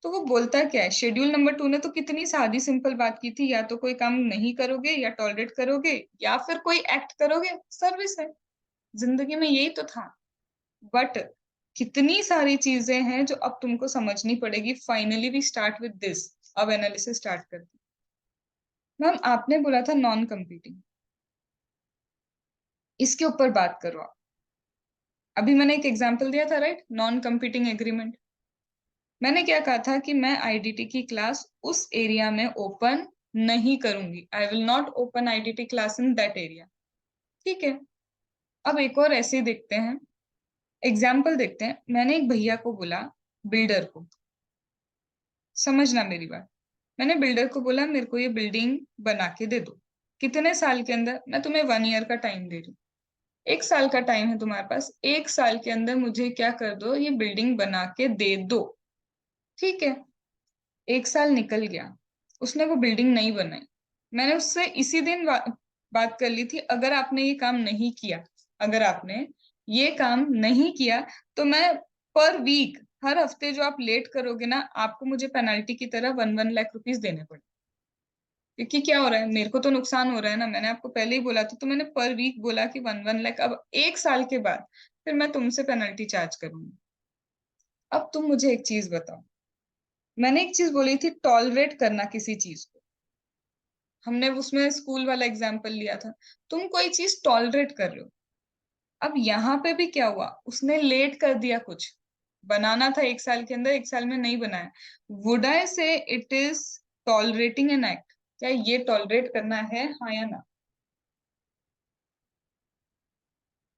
तो वो बोलता क्या है, शेड्यूल नंबर 2 ने तो कितनी सादी सिंपल बात की थी, या तो कोई काम नहीं करोगे या टॉलरेट करोगे या फिर कोई एक्ट करोगे, सर्विस है। जिंदगी में यही तो था। बट कितनी सारी चीजें हैं जो अब तुमको समझनी पड़ेगी। Finally we start with this. अब एनालिसिस स्टार्ट करते हैं। मैम, आपने बोला था नॉन कंपीटिंग, इसके ऊपर बात करो आप। अभी मैंने एक एग्जांपल दिया था, राइट, नॉन कंपीटिंग एग्रीमेंट। मैंने क्या कहा था कि मैं आईडीटी की क्लास उस एरिया में ओपन नहीं करूंगी। I will not open IDT class in that area. ठीक है। अब एक और ऐसे ही देखते हैं, एग्जाम्पल देखते हैं। मैंने एक भैया को बोला, बिल्डर को, समझना मेरी बात। मैंने बिल्डर को बोला मेरे को ये बिल्डिंग बना के दे दो। कितने साल के अंदर? मैं तुम्हें 1 ईयर का टाइम दे रही हूँ। 1 साल का टाइम है तुम्हारे पास, 1 साल के अंदर मुझे क्या कर दो, ये बिल्डिंग बना के दे दो। ठीक है। 1 साल निकल गया, उसने वो बिल्डिंग नहीं बनाई। मैंने उससे इसी दिन बात कर ली थी, अगर आपने ये काम नहीं किया, अगर आपने ये काम नहीं किया, तो मैं पर वीक, हर हफ्ते जो आप लेट करोगे ना, आपको मुझे पेनल्टी की तरह 1 लाख रुपीस देने पड़े। क्योंकि क्या हो रहा है, मेरे को तो नुकसान हो रहा है ना, मैंने आपको पहले ही बोला था। तो मैंने पर वीक बोला कि 1 लाख। अब 1 साल के बाद फिर मैं तुमसे पेनल्टी चार्ज करूंगी। अब तुम मुझे एक चीज बताओ, मैंने एक चीज बोली थी, टॉलरेट करना किसी चीज को। हमने उसमें स्कूल वाला एग्जाम्पल लिया था। तुम कोई चीज टॉलरेट कर रहे हो। अब यहाँ पे भी क्या हुआ, उसने लेट कर दिया कुछ, बनाना था 1 साल के अंदर, 1 साल में नहीं बनाया। वुड आई से it is tolerating an act? क्या ये टॉलरेट करना है, हाँ या ना?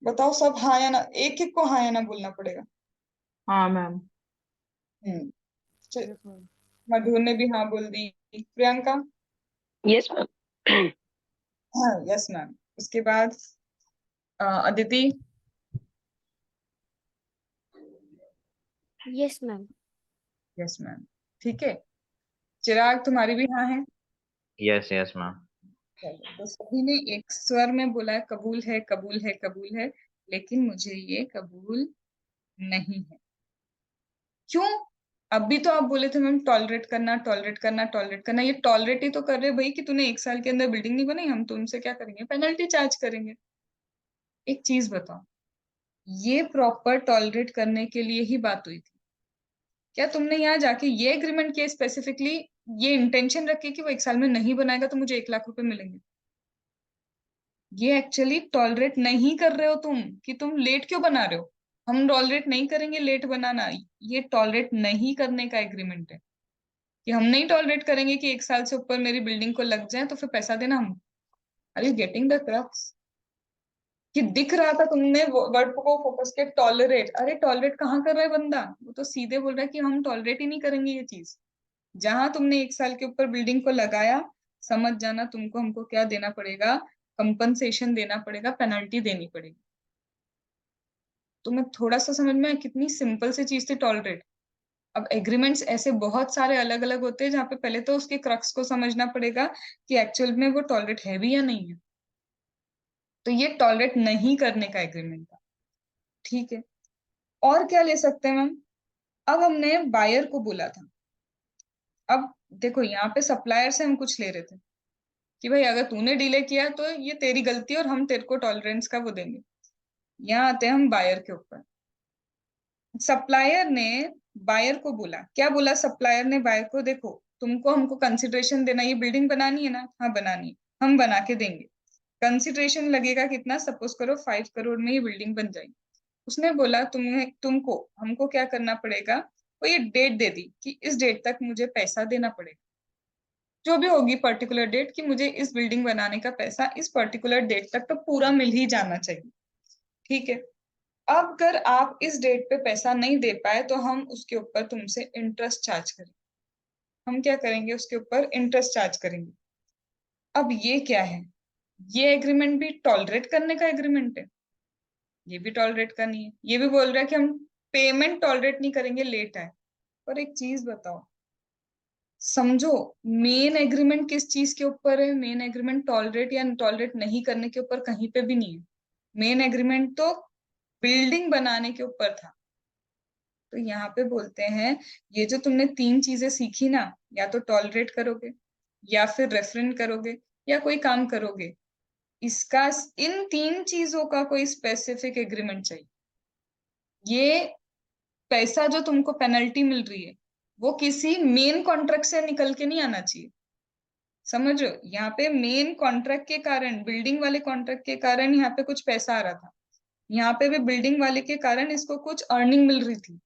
बताओ सब, हाँ या ना, एक एक को हाँ या ना बोलना पड़ेगा। हाँ मैम। हम्म। च- यस मैम। मधु ने भी हाँ बोल दी। प्रियंका? Yes ma'am. हाँ, यस मैम। उसके बाद Aditi? Yes ma'am. Yes ma'am. ठीक है। चिराग, तुम्हारी भी हाँ है? Yes yes ma'am. चलो, तो सभी ने एक स्वर में बोला है, कबूल है, कबूल है, कबूल है। लेकिन मुझे ये कबूल नहीं है। क्यों? अभी तो आप बोले थे मैम, टॉलरेट करना, टॉलरेट करना, टॉलरेट करना। ये टॉलरेट ही तो कर रहे भाई, कि तूने 1 साल के अंदर बिल्डिंग नहीं बनाई, हम तुमसे क्या करेंगे, पेनल्टी चार्ज करेंगे। एक चीज बताओ, ये प्रॉपर टॉलरेट करने के लिए ही बात हुई थी? क्या तुमने यहाँ जाके ये एग्रीमेंट किया स्पेसिफिकली, ये इंटेंशन रखे कि वो 1 साल में नहीं बनाएगा तो मुझे 1 लाख रुपए मिलेंगे? ये एक्चुअली टॉलरेट नहीं कर रहे हो तुम, कि तुम लेट क्यों बना रहे हो। हम टॉलरेट नहीं करेंगे लेट बनाना। ये टॉलरेट नहीं करने का एग्रीमेंट है, कि हम नहीं टॉलरेट करेंगे कि 1 साल से ऊपर मेरी बिल्डिंग को लग जाए तो फिर पैसा देना हम। Are you getting the crux? कि दिख रहा था तुमने वर्ड को फोकस के, टॉलरेट। अरे टॉलरेट कहाँ कर रहा है बंदा, वो तो सीधे बोल रहा है कि हम टॉलरेट ही नहीं करेंगे ये चीज। जहां तुमने 1 साल के ऊपर बिल्डिंग को लगाया, समझ जाना तुमको हमको क्या देना पड़ेगा, कंपनसेशन देना पड़ेगा, पेनल्टी देनी पड़ेगी। तुम्हें थोड़ा सा समझ में आया कितनी सिंपल सी चीज थी टॉलरेट? अब एग्रीमेंट्स ऐसे बहुत सारे अलग अलग होते हैं, जहाँ पे पहले तो उसके क्रक्स को समझना पड़ेगा कि एक्चुअल में वो टॉलरेट है भी या नहीं है। तो ये टॉलरेट नहीं करने का एग्रीमेंट था। ठीक है। और क्या ले सकते हैं मैम? अब हमने बायर को बोला था। अब देखो, यहाँ पे सप्लायर से हम कुछ ले रहे थे कि भाई अगर तूने डिले किया तो ये तेरी गलती है और हम तेरे को टॉलरेंस का वो देंगे। यहाँ आते हैं हम बायर के ऊपर। सप्लायर ने बायर को बोला, क्या बोला सप्लायर ने बायर को, देखो तुमको हमको कंसिडरेशन देना, ये बिल्डिंग बनानी है ना, हाँ बनानी है, हम बना के देंगे। कंसिडरेशन लगेगा कितना, सपोज करो 5 करोड़ में ये बिल्डिंग बन जाएगी। उसने बोला तुम्हें, तुमको हमको क्या करना पड़ेगा, कोई डेट दे दी कि इस डेट तक मुझे पैसा देना पड़ेगा, जो भी होगी पर्टिकुलर डेट, कि मुझे इस बिल्डिंग बनाने का पैसा इस पर्टिकुलर डेट तक तो पूरा मिल ही जाना चाहिए। ठीक है। अब अगर आप इस डेट पे पैसा नहीं दे पाए तो हम उसके ऊपर तुमसे इंटरेस्ट चार्ज करेंगे। हम क्या करेंगे, उसके ऊपर इंटरेस्ट चार्ज करेंगे। अब ये क्या है, ये एग्रीमेंट भी टॉलरेट करने का एग्रीमेंट है, ये भी टॉलरेट करनी है। ये भी बोल रहा है कि हम पेमेंट टॉलरेट नहीं करेंगे लेट आए। पर एक चीज बताओ, समझो, मेन एग्रीमेंट किस चीज के ऊपर है? मेन एग्रीमेंट टॉलरेट या टॉलरेट नहीं करने के ऊपर कहीं पे भी नहीं है। मेन एग्रीमेंट तो बिल्डिंग बनाने के ऊपर था। तो यहाँ पे बोलते हैं, ये जो तुमने तीन चीजें सीखी ना, या तो टॉलरेट करोगे, या फिर रेफरेंस करोगे, या कोई काम करोगे, इसका इन तीन चीजों का कोई स्पेसिफिक एग्रीमेंट चाहिए। ये पैसा जो तुमको पेनल्टी मिल रही है, वो किसी मेन कॉन्ट्रैक्ट से निकल के नहीं आना चाहिए। समझ रहे हो? यहाँ पे मेन कॉन्ट्रैक्ट के कारण, बिल्डिंग वाले कॉन्ट्रैक्ट के कारण यहाँ पे कुछ पैसा आ रहा था। यहाँ पे भी बिल्डिंग वाले के कारण इसको कुछ अर्निंग मिल रही थी।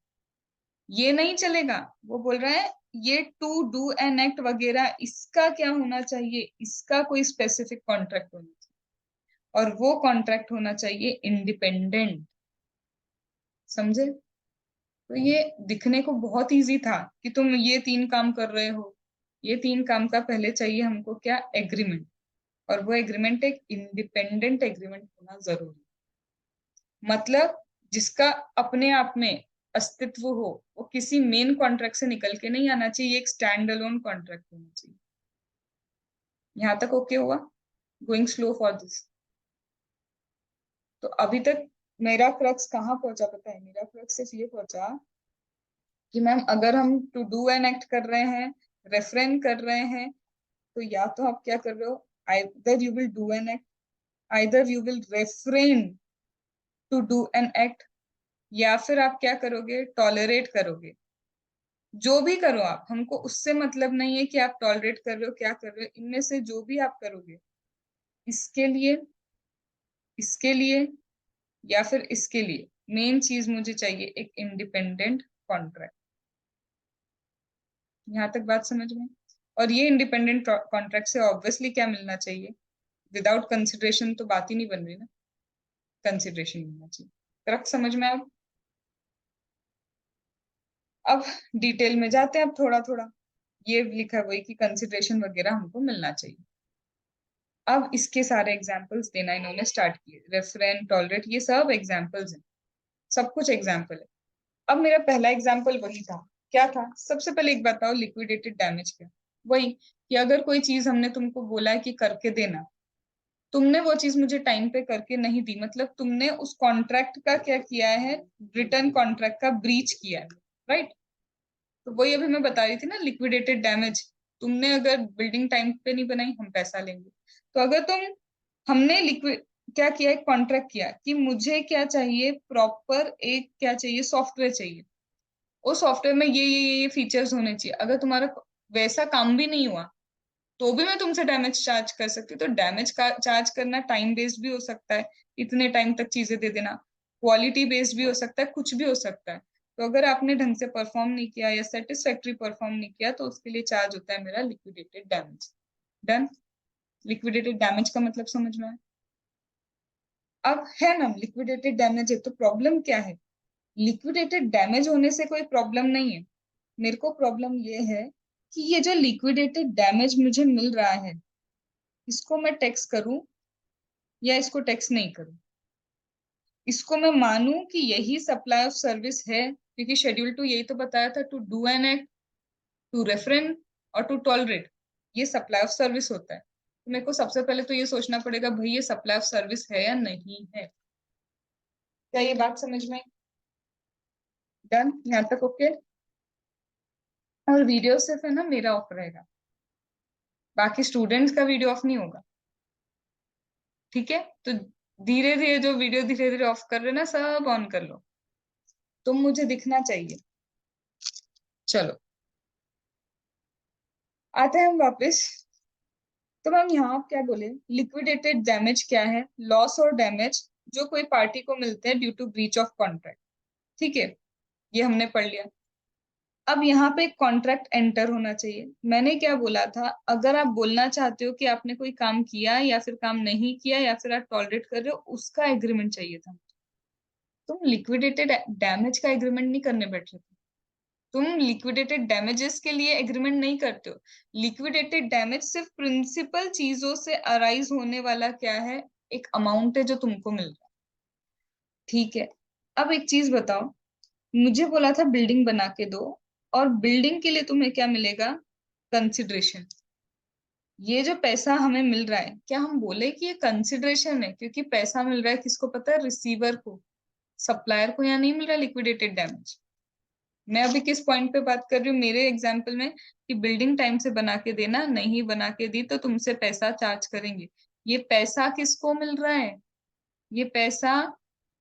ये नहीं चलेगा। वो बोल रहा है ये टू डू एन एक्ट वगैरह, इसका क्या होना चाहिए, इसका कोई स्पेसिफिक कॉन्ट्रैक्ट होना चाहिए, और वो कॉन्ट्रैक्ट होना चाहिए इंडिपेंडेंट। समझे? तो ये दिखने को बहुत इजी था कि तुम ये तीन काम कर रहे हो, ये तीन काम का पहले चाहिए हमको क्या, एग्रीमेंट। और वो एग्रीमेंट एक इंडिपेंडेंट एग्रीमेंट होना जरूरी, मतलब जिसका अपने आप में अस्तित्व हो, वो किसी मेन कॉन्ट्रैक्ट से निकल के नहीं आना चाहिए, एक स्टैंड अलोन कॉन्ट्रैक्ट होना चाहिए। यहाँ तक ओके हुआ? Going slow for this. तो अभी तक मेरा क्रक्स कहाँ पहुंचा पता है? मेरा क्रक्स सिर्फ ये पहुंचा कि मैम अगर हम टू डू एन एक्ट कर रहे हैं, रेफरेन कर रहे हैं, तो या तो आप क्या कर रहे हो, either you will do an act, either you will refrain to do an act, या फिर आप क्या करोगे, टॉलरेट करोगे। जो भी करो आप, हमको उससे मतलब नहीं है कि आप टॉलरेट कर रहे हो क्या कर रहे हो, इनमें से जो भी आप करोगे, इसके लिए, इसके लिए, या फिर इसके लिए, मेन चीज मुझे चाहिए एक इंडिपेंडेंट कॉन्ट्रैक्ट। यहाँ तक बात समझ में? और ये इंडिपेंडेंट कॉन्ट्रैक्ट से ऑब्वियसली क्या मिलना चाहिए, विदाउट कंसिडरेशन तो बात ही नहीं बन रही ना, कंसिडरेशन मिलना चाहिए। करेक्ट? समझ में? अब डिटेल में जाते हैं, अब थोड़ा थोड़ा। ये लिखा हुआ है कि कंसिडरेशन वगैरह हमको मिलना चाहिए। अब इसके सारे एग्जाम्पल्स देना इन्होंने स्टार्ट किए, रेफरेंस, टॉलरेट, ये सब एग्जाम्पल्स हैं, सब कुछ एग्जाम्पल है। अब मेरा पहला एग्जाम्पल वही था, क्या था? सबसे पहले एक बताओ, लिक्विडेटेड डैमेज क्या? वही कि अगर कोई चीज हमने तुमको बोला है कि करके देना, तुमने वो चीज मुझे टाइम पे करके नहीं दी, मतलब तुमने उस कॉन्ट्रैक्ट का क्या किया है, रिटर्न कॉन्ट्रैक्ट का ब्रीच किया है, राइट? तो वही अभी मैं बता रही थी ना, लिक्विडेटेड डैमेज। तुमने अगर बिल्डिंग टाइम पे नहीं बनाई, हम पैसा लेंगे। तो अगर हमने लिक्विड क्या किया, एक कॉन्ट्रैक्ट किया कि मुझे क्या चाहिए, प्रॉपर एक क्या चाहिए, सॉफ्टवेयर चाहिए। उस सॉफ्टवेयर में ये फीचर्स होने चाहिए। अगर तुम्हारा वैसा काम भी नहीं हुआ, तो भी मैं तुमसे डैमेज चार्ज कर सकती हूँ। तो डैमेज का चार्ज करना टाइम बेस्ड भी हो सकता है, इतने टाइम तक चीजें दे देना, क्वालिटी बेस्ड भी हो सकता है, कुछ भी हो सकता है। तो अगर आपने ढंग से परफॉर्म नहीं किया या सेटिस्फैक्ट्री परफॉर्म नहीं किया, तो उसके लिए चार्ज होता है मेरा liquidated damage. Done? Liquidated damage का मतलब समझ में आया? अब है मैम, लिक्विडेटेड डैमेज है, तो प्रॉब्लम क्या है? लिक्विडेटेड डैमेज होने से कोई प्रॉब्लम नहीं है। मेरे को प्रॉब्लम ये है कि ये जो लिक्विडेटेड डैमेज मुझे मिल रहा है, इसको मैं टैक्स करूं या इसको टैक्स नहीं करूं। इसको मैं मानूं कि यही सप्लाई ऑफ सर्विस है, क्योंकि शेड्यूल टू यही तो बताया था, to do an act, to refrain, और टू टॉलरेट, ये सप्लाई ऑफ सर्विस होता है। तो मेरे को सबसे पहले तो ये सोचना पड़ेगा, भाई ये सप्लाई ऑफ सर्विस है या नहीं है। क्या ये बात समझ में? डन? यहाँ तक ओके? और वीडियो सिर्फ है ना मेरा ऑफ रहेगा, बाकी स्टूडेंट्स का वीडियो ऑफ नहीं होगा। ठीक है? तो धीरे धीरे जो वीडियो धीरे धीरे ऑफ कर रहे हैं ना, सब ऑन कर लो, तुम मुझे दिखना चाहिए। चलो, आते हैं हम वापस। तो मैम यहाँ आप क्या बोले, लिक्विडेटेड डैमेज क्या है? लॉस और डैमेज जो कोई पार्टी को मिलते हैं due to breach of contract. ठीक है, ये हमने पढ़ लिया। अब यहाँ पे एक कॉन्ट्रैक्ट एंटर होना चाहिए। मैंने क्या बोला था, अगर आप बोलना चाहते हो कि आपने कोई काम किया या फिर काम नहीं किया या फिर आप टॉलरेट कर रहे हो, उसका एग्रीमेंट चाहिए था। तुम लिक्विडेटेड डैमेज का एग्रीमेंट नहीं करने बैठ रहे थे। तुम लिक्विडेटेड डैमेजेस के लिए एग्रीमेंट नहीं करते हो। लिक्विडेटेड डैमेज सिर्फ प्रिंसिपल चीजों से अराइज होने वाला क्या है, एक अमाउंट है जो तुमको मिल रहा है। ठीक है। अब एक चीज बताओ, मुझे बोला था बिल्डिंग बना के दो, और बिल्डिंग के लिए तुम्हें क्या मिलेगा, कंसिडरेशन। ये जो पैसा हमें मिल रहा है, क्या हम बोले कि ये कंसिडरेशन है? क्योंकि पैसा मिल रहा है किसको पता है, रिसीवर को। सप्लायर को यहाँ नहीं मिल रहा लिक्विडेटेड डैमेज। मैं अभी किस पॉइंट पे बात कर रही हूँ मेरे एग्जाम्पल में, कि बिल्डिंग टाइम से बना के देना, नहीं बना के दी तो तुमसे पैसा चार्ज करेंगे। ये पैसा किसको मिल रहा है, ये पैसा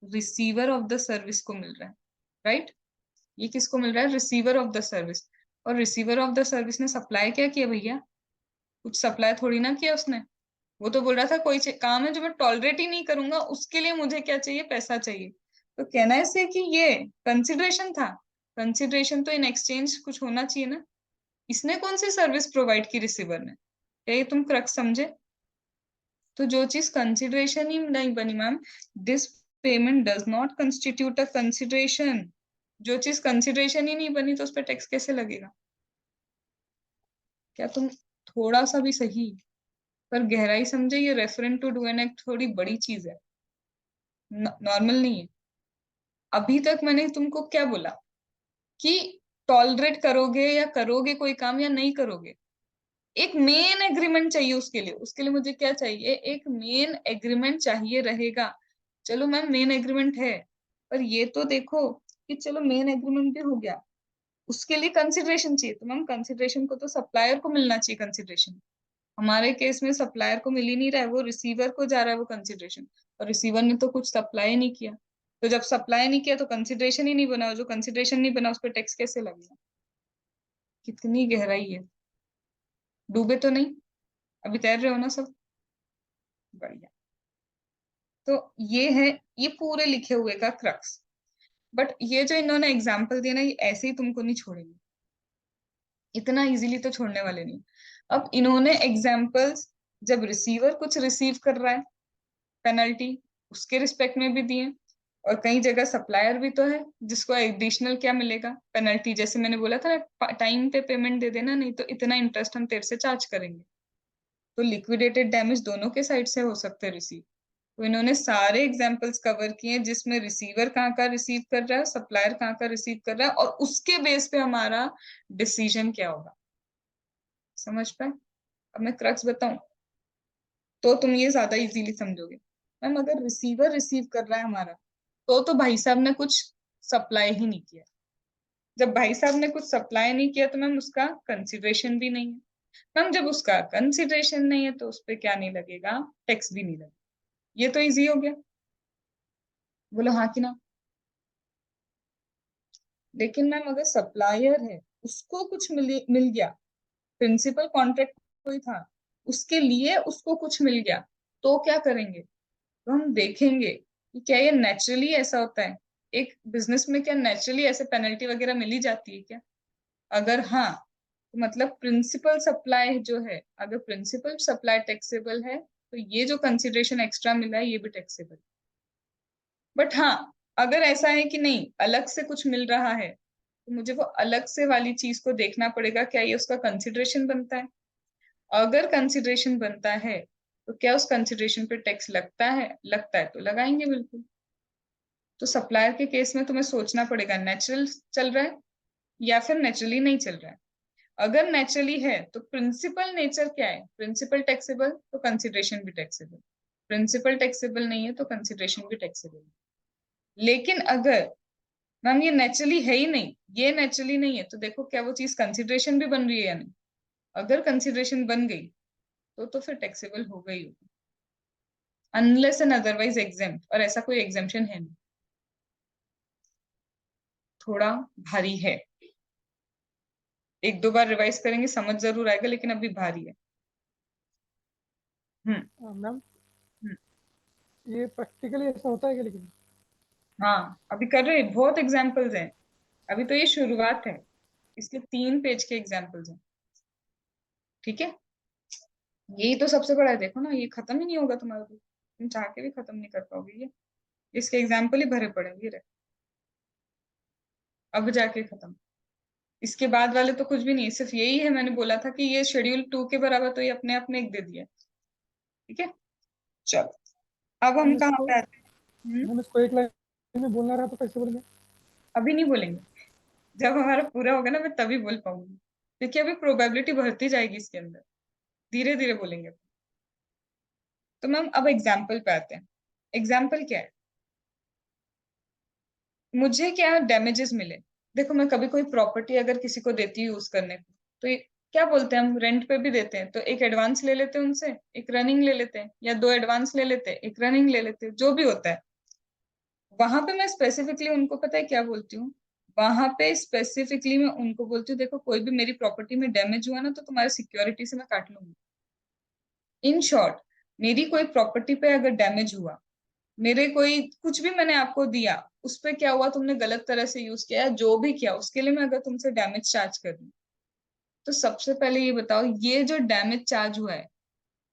रिसीवर ऑफ द सर्विस को मिल रहा है, राइट। ये किसको मिल रहा है, रिसीवर ऑफ द सर्विस। और रिसीवर ऑफ द सर्विस ने सप्लाई क्या किया भैया, कुछ सप्लाई थोड़ी ना किया उसने। वो तो बोल रहा था कोई काम है जो मैं टॉलरेट ही नहीं करूंगा, उसके लिए मुझे क्या चाहिए, पैसा चाहिए। तो कहना है से कि ये कंसिडरेशन था। कंसिडरेशन तो इन एक्सचेंज कुछ होना चाहिए ना। इसने कौन सी सर्विस प्रोवाइड की रिसीवर ने, क्या ये तुम क्रक्स समझे? तो जो चीज कंसिडरेशन ही नहीं बनी ma'am, this payment does not constitute a consideration. जो चीज कंसिडरेशन ही नहीं बनी तो उस पर टैक्स कैसे लगेगा? क्या तुम थोड़ा सा भी सही पर गहराई समझे, ये refrain to do an act थोड़ी बड़ी चीज है, नॉर्मल नहीं है। अभी तक मैंने तुमको क्या बोला, कि टॉलरेट करोगे या करोगे कोई काम या नहीं करोगे, एक मेन एग्रीमेंट चाहिए उसके लिए। उसके लिए मुझे क्या चाहिए, एक मेन एग्रीमेंट चाहिए रहेगा। चलो मैम मेन एग्रीमेंट है, पर ये तो देखो कि चलो मेन एग्रीमेंट भी हो गया, उसके लिए कंसिडरेशन चाहिए। तो मैम कंसिडरेशन को तो सप्लायर को मिलना चाहिए कंसिडरेशन। हमारे केस में सप्लायर को मिल ही नहीं रहा है, वो रिसीवर को जा रहा है वो कंसिडरेशन। और रिसीवर ने तो कुछ सप्लाई नहीं किया। तो जब सप्लाई नहीं किया तो कंसिडरेशन ही नहीं बना, और जो कंसिडरेशन नहीं बना उस पर टैक्स कैसे लगेगा? कितनी गहराई है। डूबे तो नहीं, अभी तैर रहे हो ना सब? बढ़िया। तो ये है, ये पूरे लिखे हुए का क्रक्स। बट ये जो इन्होंने एग्जाम्पल दिया ना, ये ऐसे ही तुमको नहीं छोड़ेंगे, इतना इजीली तो छोड़ने वाले नहीं। अब इन्होंने एग्जाम्पल्स, जब रिसीवर कुछ रिसीव कर रहा है पेनल्टी, उसके रिस्पेक्ट में भी दिए। और कई जगह सप्लायर भी तो है जिसको एडिशनल क्या मिलेगा, पेनल्टी। जैसे मैंने बोला था ना, टाइम पे पेमेंट दे देना, नहीं तो इतना इंटरेस्ट हम तेरे से चार्ज करेंगे। तो लिक्विडेटेड डैमेज दोनों के साइड से हो सकते हैं रिसीव। तो इन्होंने सारे एग्जांपल्स कवर किए हैं जिसमें रिसीवर कहाँ का रिसीव कर रहा है, सप्लायर कहाँ का रिसीव कर रहा है, और उसके बेस पे हमारा डिसीजन क्या होगा। समझ पाए? अब मैं क्रक्स बताऊं तो तुम ये ज्यादा इजीली समझोगे। मैम अगर रिसीवर रिसीव कर रहा है हमारा, तो भाई साहब ने कुछ सप्लाई ही नहीं किया। जब भाई साहब ने कुछ सप्लाई नहीं किया तो मैम उसका कंसिडरेशन भी नहीं है। मैम जब उसका कंसिडरेशन नहीं है तो उस पर क्या नहीं लगेगा, टैक्स भी नहीं लगेगा। ये तो इजी हो गया, बोलो हाँ कि ना। लेकिन मैम अगर सप्लायर है, उसको कुछ मिल गया, प्रिंसिपल कॉन्ट्रैक्ट कोई था, उसके लिए उसको कुछ मिल गया, तो क्या करेंगे? तो हम देखेंगे कि क्या ये नेचुरली ऐसा होता है, एक बिजनेस में क्या नेचुरली ऐसे पेनल्टी वगैरह मिली जाती है क्या? अगर हाँ, तो मतलब प्रिंसिपल सप्लाई जो है, अगर प्रिंसिपल सप्लाई टैक्सेबल है, तो ये जो कंसिडरेशन एक्स्ट्रा मिला है ये भी टैक्सेबल। बट हाँ, अगर ऐसा है कि नहीं अलग से कुछ मिल रहा है, तो मुझे वो अलग से वाली चीज को देखना पड़ेगा, क्या ये उसका कंसिडरेशन बनता है। अगर कंसिडरेशन बनता है तो क्या उस कंसिडरेशन पे टैक्स लगता है, लगता है तो लगाएंगे बिल्कुल। तो सप्लायर के केस में तुम्हें सोचना पड़ेगा नेचुरल चल रहा है या फिर नेचुरली नहीं चल रहा है। अगर नेचुरली है तो प्रिंसिपल नेचर क्या है, प्रिंसिपल टैक्सेबल तो कंसिडरेशन भी टैक्सेबल। प्रिंसिपल टैक्सेबल नहीं है तो कंसिडरेशन भी टैक्सेबल। लेकिन अगर मैम ये नेचुरली है ही नहीं, ये नेचुरली नहीं है, तो देखो क्या वो चीज कंसिडरेशन भी बन रही है या नहीं। अगर कंसिडरेशन बन गई तो फिर टैक्सेबल हो गई होगी, अनलेस एंड अदरवाइज एग्जेम्प्ट, और ऐसा कोई एग्जेम्पशन है नहीं। थोड़ा भारी है, एक दो बार रिवाइज करेंगे समझ जरूर आएगा, लेकिन अभी भारी है। हम्म। मैम हम्म। ये प्रैक्टिकली ऐसा होता है क्या लेकिन? हाँ अभी कर रहे हैं, बहुत एग्जाम्पल्स हैं, अभी तो ये शुरुआत है। इसके 3 पेज के एग्जाम्पल्स हैं, ठीक है। यही तो सबसे बड़ा है, देखो ना, ये खत्म ही नहीं होगा तुम्हारा तो, तुम चाह के भी खत्म नहीं कर पाओगे ये, इसके एग्जाम्पल ही भरे पड़े हैं, ये रहे, अब जाके खत्म। इसके बाद वाले तो कुछ भी नहीं है, सिर्फ यही है, मैंने बोला था कि ये शेड्यूल 2 के बराबर, तो ये अपने आप में एक दे दिया, ठीक है। चलो अब हम मैम कहाँ इसको पे आते हैं? मैम इसको एक लाइन में बोलना रहा तो कैसे बोलेंगे? अभी नहीं बोलेंगे, जब हमारा पूरा होगा ना मैं तभी बोल पाऊंगी, क्योंकि अभी प्रोबेबिलिटी बढ़ती जाएगी इसके अंदर, धीरे धीरे बोलेंगे। तो मैम अब एग्जाम्पल पे आते हैं। एग्जाम्पल क्या है? मुझे क्या डैमेजेस मिले? देखो, मैं कभी कोई प्रॉपर्टी अगर किसी को देती हूँ यूज करने को, तो ये क्या बोलते हैं, हम रेंट पे भी देते हैं, तो एक एडवांस ले लेते हैं उनसे, एक रनिंग ले लेते हैं, या 2 एडवांस ले लेते हैं, एक रनिंग ले लेते हैं, जो भी होता है। वहां पे मैं स्पेसिफिकली उनको पता है क्या बोलती हूँ? वहां पे स्पेसिफिकली मैं उनको बोलती हूँ, देखो कोई भी मेरी प्रॉपर्टी में डैमेज हुआ ना, तो तुम्हारी सिक्योरिटी से मैं काट लूंगी। इन शॉर्ट, मेरी कोई प्रॉपर्टी पे अगर डैमेज हुआ, मेरे कोई कुछ भी मैंने आपको दिया, उस पे क्या हुआ, तुमने गलत तरह से यूज किया, जो भी किया, उसके लिए मैं अगर तुमसे डैमेज चार्ज कर दूं, तो सबसे पहले ये बताओ, ये जो डैमेज चार्ज हुआ है,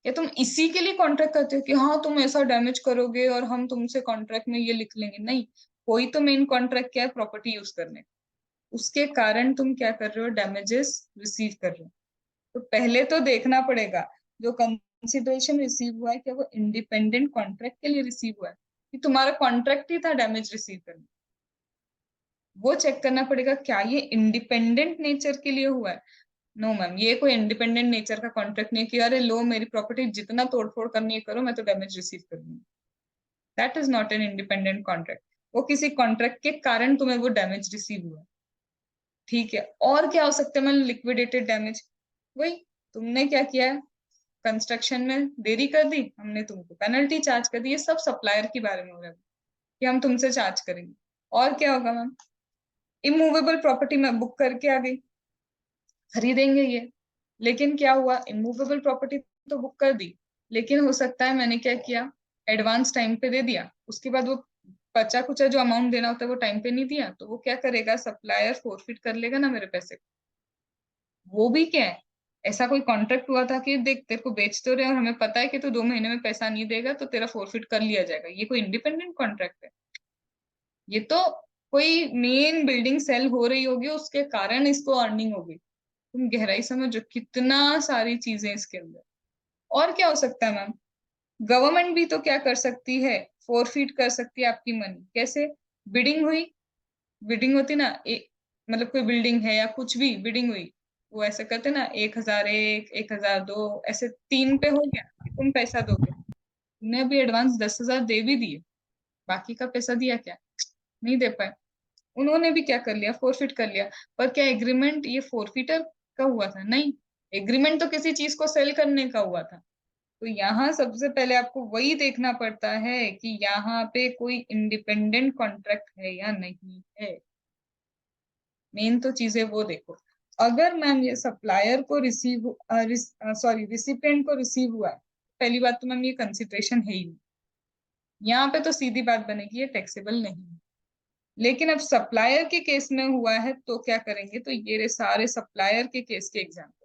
क्या तुम इसी के लिए कॉन्ट्रैक्ट करते हो कि हाँ तुम ऐसा डैमेज करोगे और हम तुमसे कॉन्ट्रैक्ट में ये लिख लेंगे? नहीं, कोई तो मेन कॉन्ट्रैक्ट क्या है, प्रॉपर्टी यूज करने का। उसके कारण तुम क्या कर रहे हो, डैमेजेस रिसीव कर रहे हो। तो पहले तो देखना पड़ेगा, जो कंसिडरेशन रिसीव हुआ है, क्या वो इंडिपेंडेंट कॉन्ट्रैक्ट के लिए रिसीव हुआ है, कि तुम्हारा कॉन्ट्रैक्ट ही था डैमेज रिसीव करना। वो चेक करना पड़ेगा, क्या ये इंडिपेंडेंट नेचर के लिए हुआ है। नो मैम, ये कोई इंडिपेंडेंट नेचर का कॉन्ट्रैक्ट नहीं है कि अरे लो मेरी प्रॉपर्टी जितना तोड़फोड़ करनी है करो, मैं तो डैमेज रिसीव कर लूंगी। That is not an independent contract. वो किसी कॉन्ट्रैक्ट के कारण तुम्हें वो डैमेज रिसीव हुआ, ठीक है। और क्या हो सकता है मैम, लिक्विडेटेड डैमेज, वही तुमने क्या किया है, कंस्ट्रक्शन में देरी कर दी, हमने तुमको पेनल्टी चार्ज कर दी, ये सब सप्लायर के बारे में हो रहा है कि हम तुमसे चार्ज करेंगे। और क्या होगा मैम, इमूवेबल प्रॉपर्टी में बुक करके आ गई, खरीदेंगे ये, लेकिन क्या हुआ, इमूवेबल प्रॉपर्टी तो बुक कर दी, लेकिन हो सकता है मैंने क्या किया, एडवांस टाइम पे दे दिया, उसके बाद वो बचा कुचा जो अमाउंट देना होता है वो टाइम पे नहीं दिया, तो वो क्या करेगा, सप्लायर फोरफिट कर लेगा ना मेरे पैसे। वो भी क्या है, ऐसा कोई कॉन्ट्रैक्ट हुआ था कि देख तेरे को बेच तो रहे हैं और हमें पता है कि तू 2 महीने में पैसा नहीं देगा, तो तेरा फोरफिट कर लिया जाएगा, ये कोई इंडिपेंडेंट कॉन्ट्रैक्ट है? ये तो कोई मेन बिल्डिंग सेल हो रही होगी, उसके कारण इसको अर्निंग होगी। तुम गहराई समझो कितना सारी चीजें इसके अंदर। और क्या हो सकता है मैम, गवर्नमेंट भी तो क्या कर सकती है, फोरफिट कर सकती है आपकी मनी, कैसे? बिडिंग हुई, बिडिंग होती ना, मतलब कोई बिल्डिंग है या कुछ भी बिडिंग हुई, वो ऐसे करते ना, 1,001, 1,002, ऐसे 3 पे हो गया कि तुम पैसा दोगे, तुमने अभी एडवांस 10,000 दे भी दिए, बाकी का पैसा दिया क्या? नहीं दे पाए। उन्होंने भी क्या कर लिया, फोरफिट कर लिया। पर क्या एग्रीमेंट ये फोरफिटर का हुआ था? नहीं, एग्रीमेंट तो किसी चीज को सेल करने का हुआ था। तो यहाँ सबसे पहले आपको वही देखना पड़ता है कि यहाँ पे कोई इंडिपेंडेंट कॉन्ट्रैक्ट है या नहीं है। मेन तो चीजें वो देखो। अगर मैम ये सप्लायर को रिसीव सॉरी रिसिपिएंट को रिसीव हुआ है, पहली बात तो मैम ये कंसिडरेशन है ही नहीं, यहाँ पे तो सीधी बात बनेगी, ये टैक्सेबल नहीं है। लेकिन अब सप्लायर के केस में हुआ है तो क्या करेंगे, तो ये रहे सारे सप्लायर के केस के एग्जाम्पल।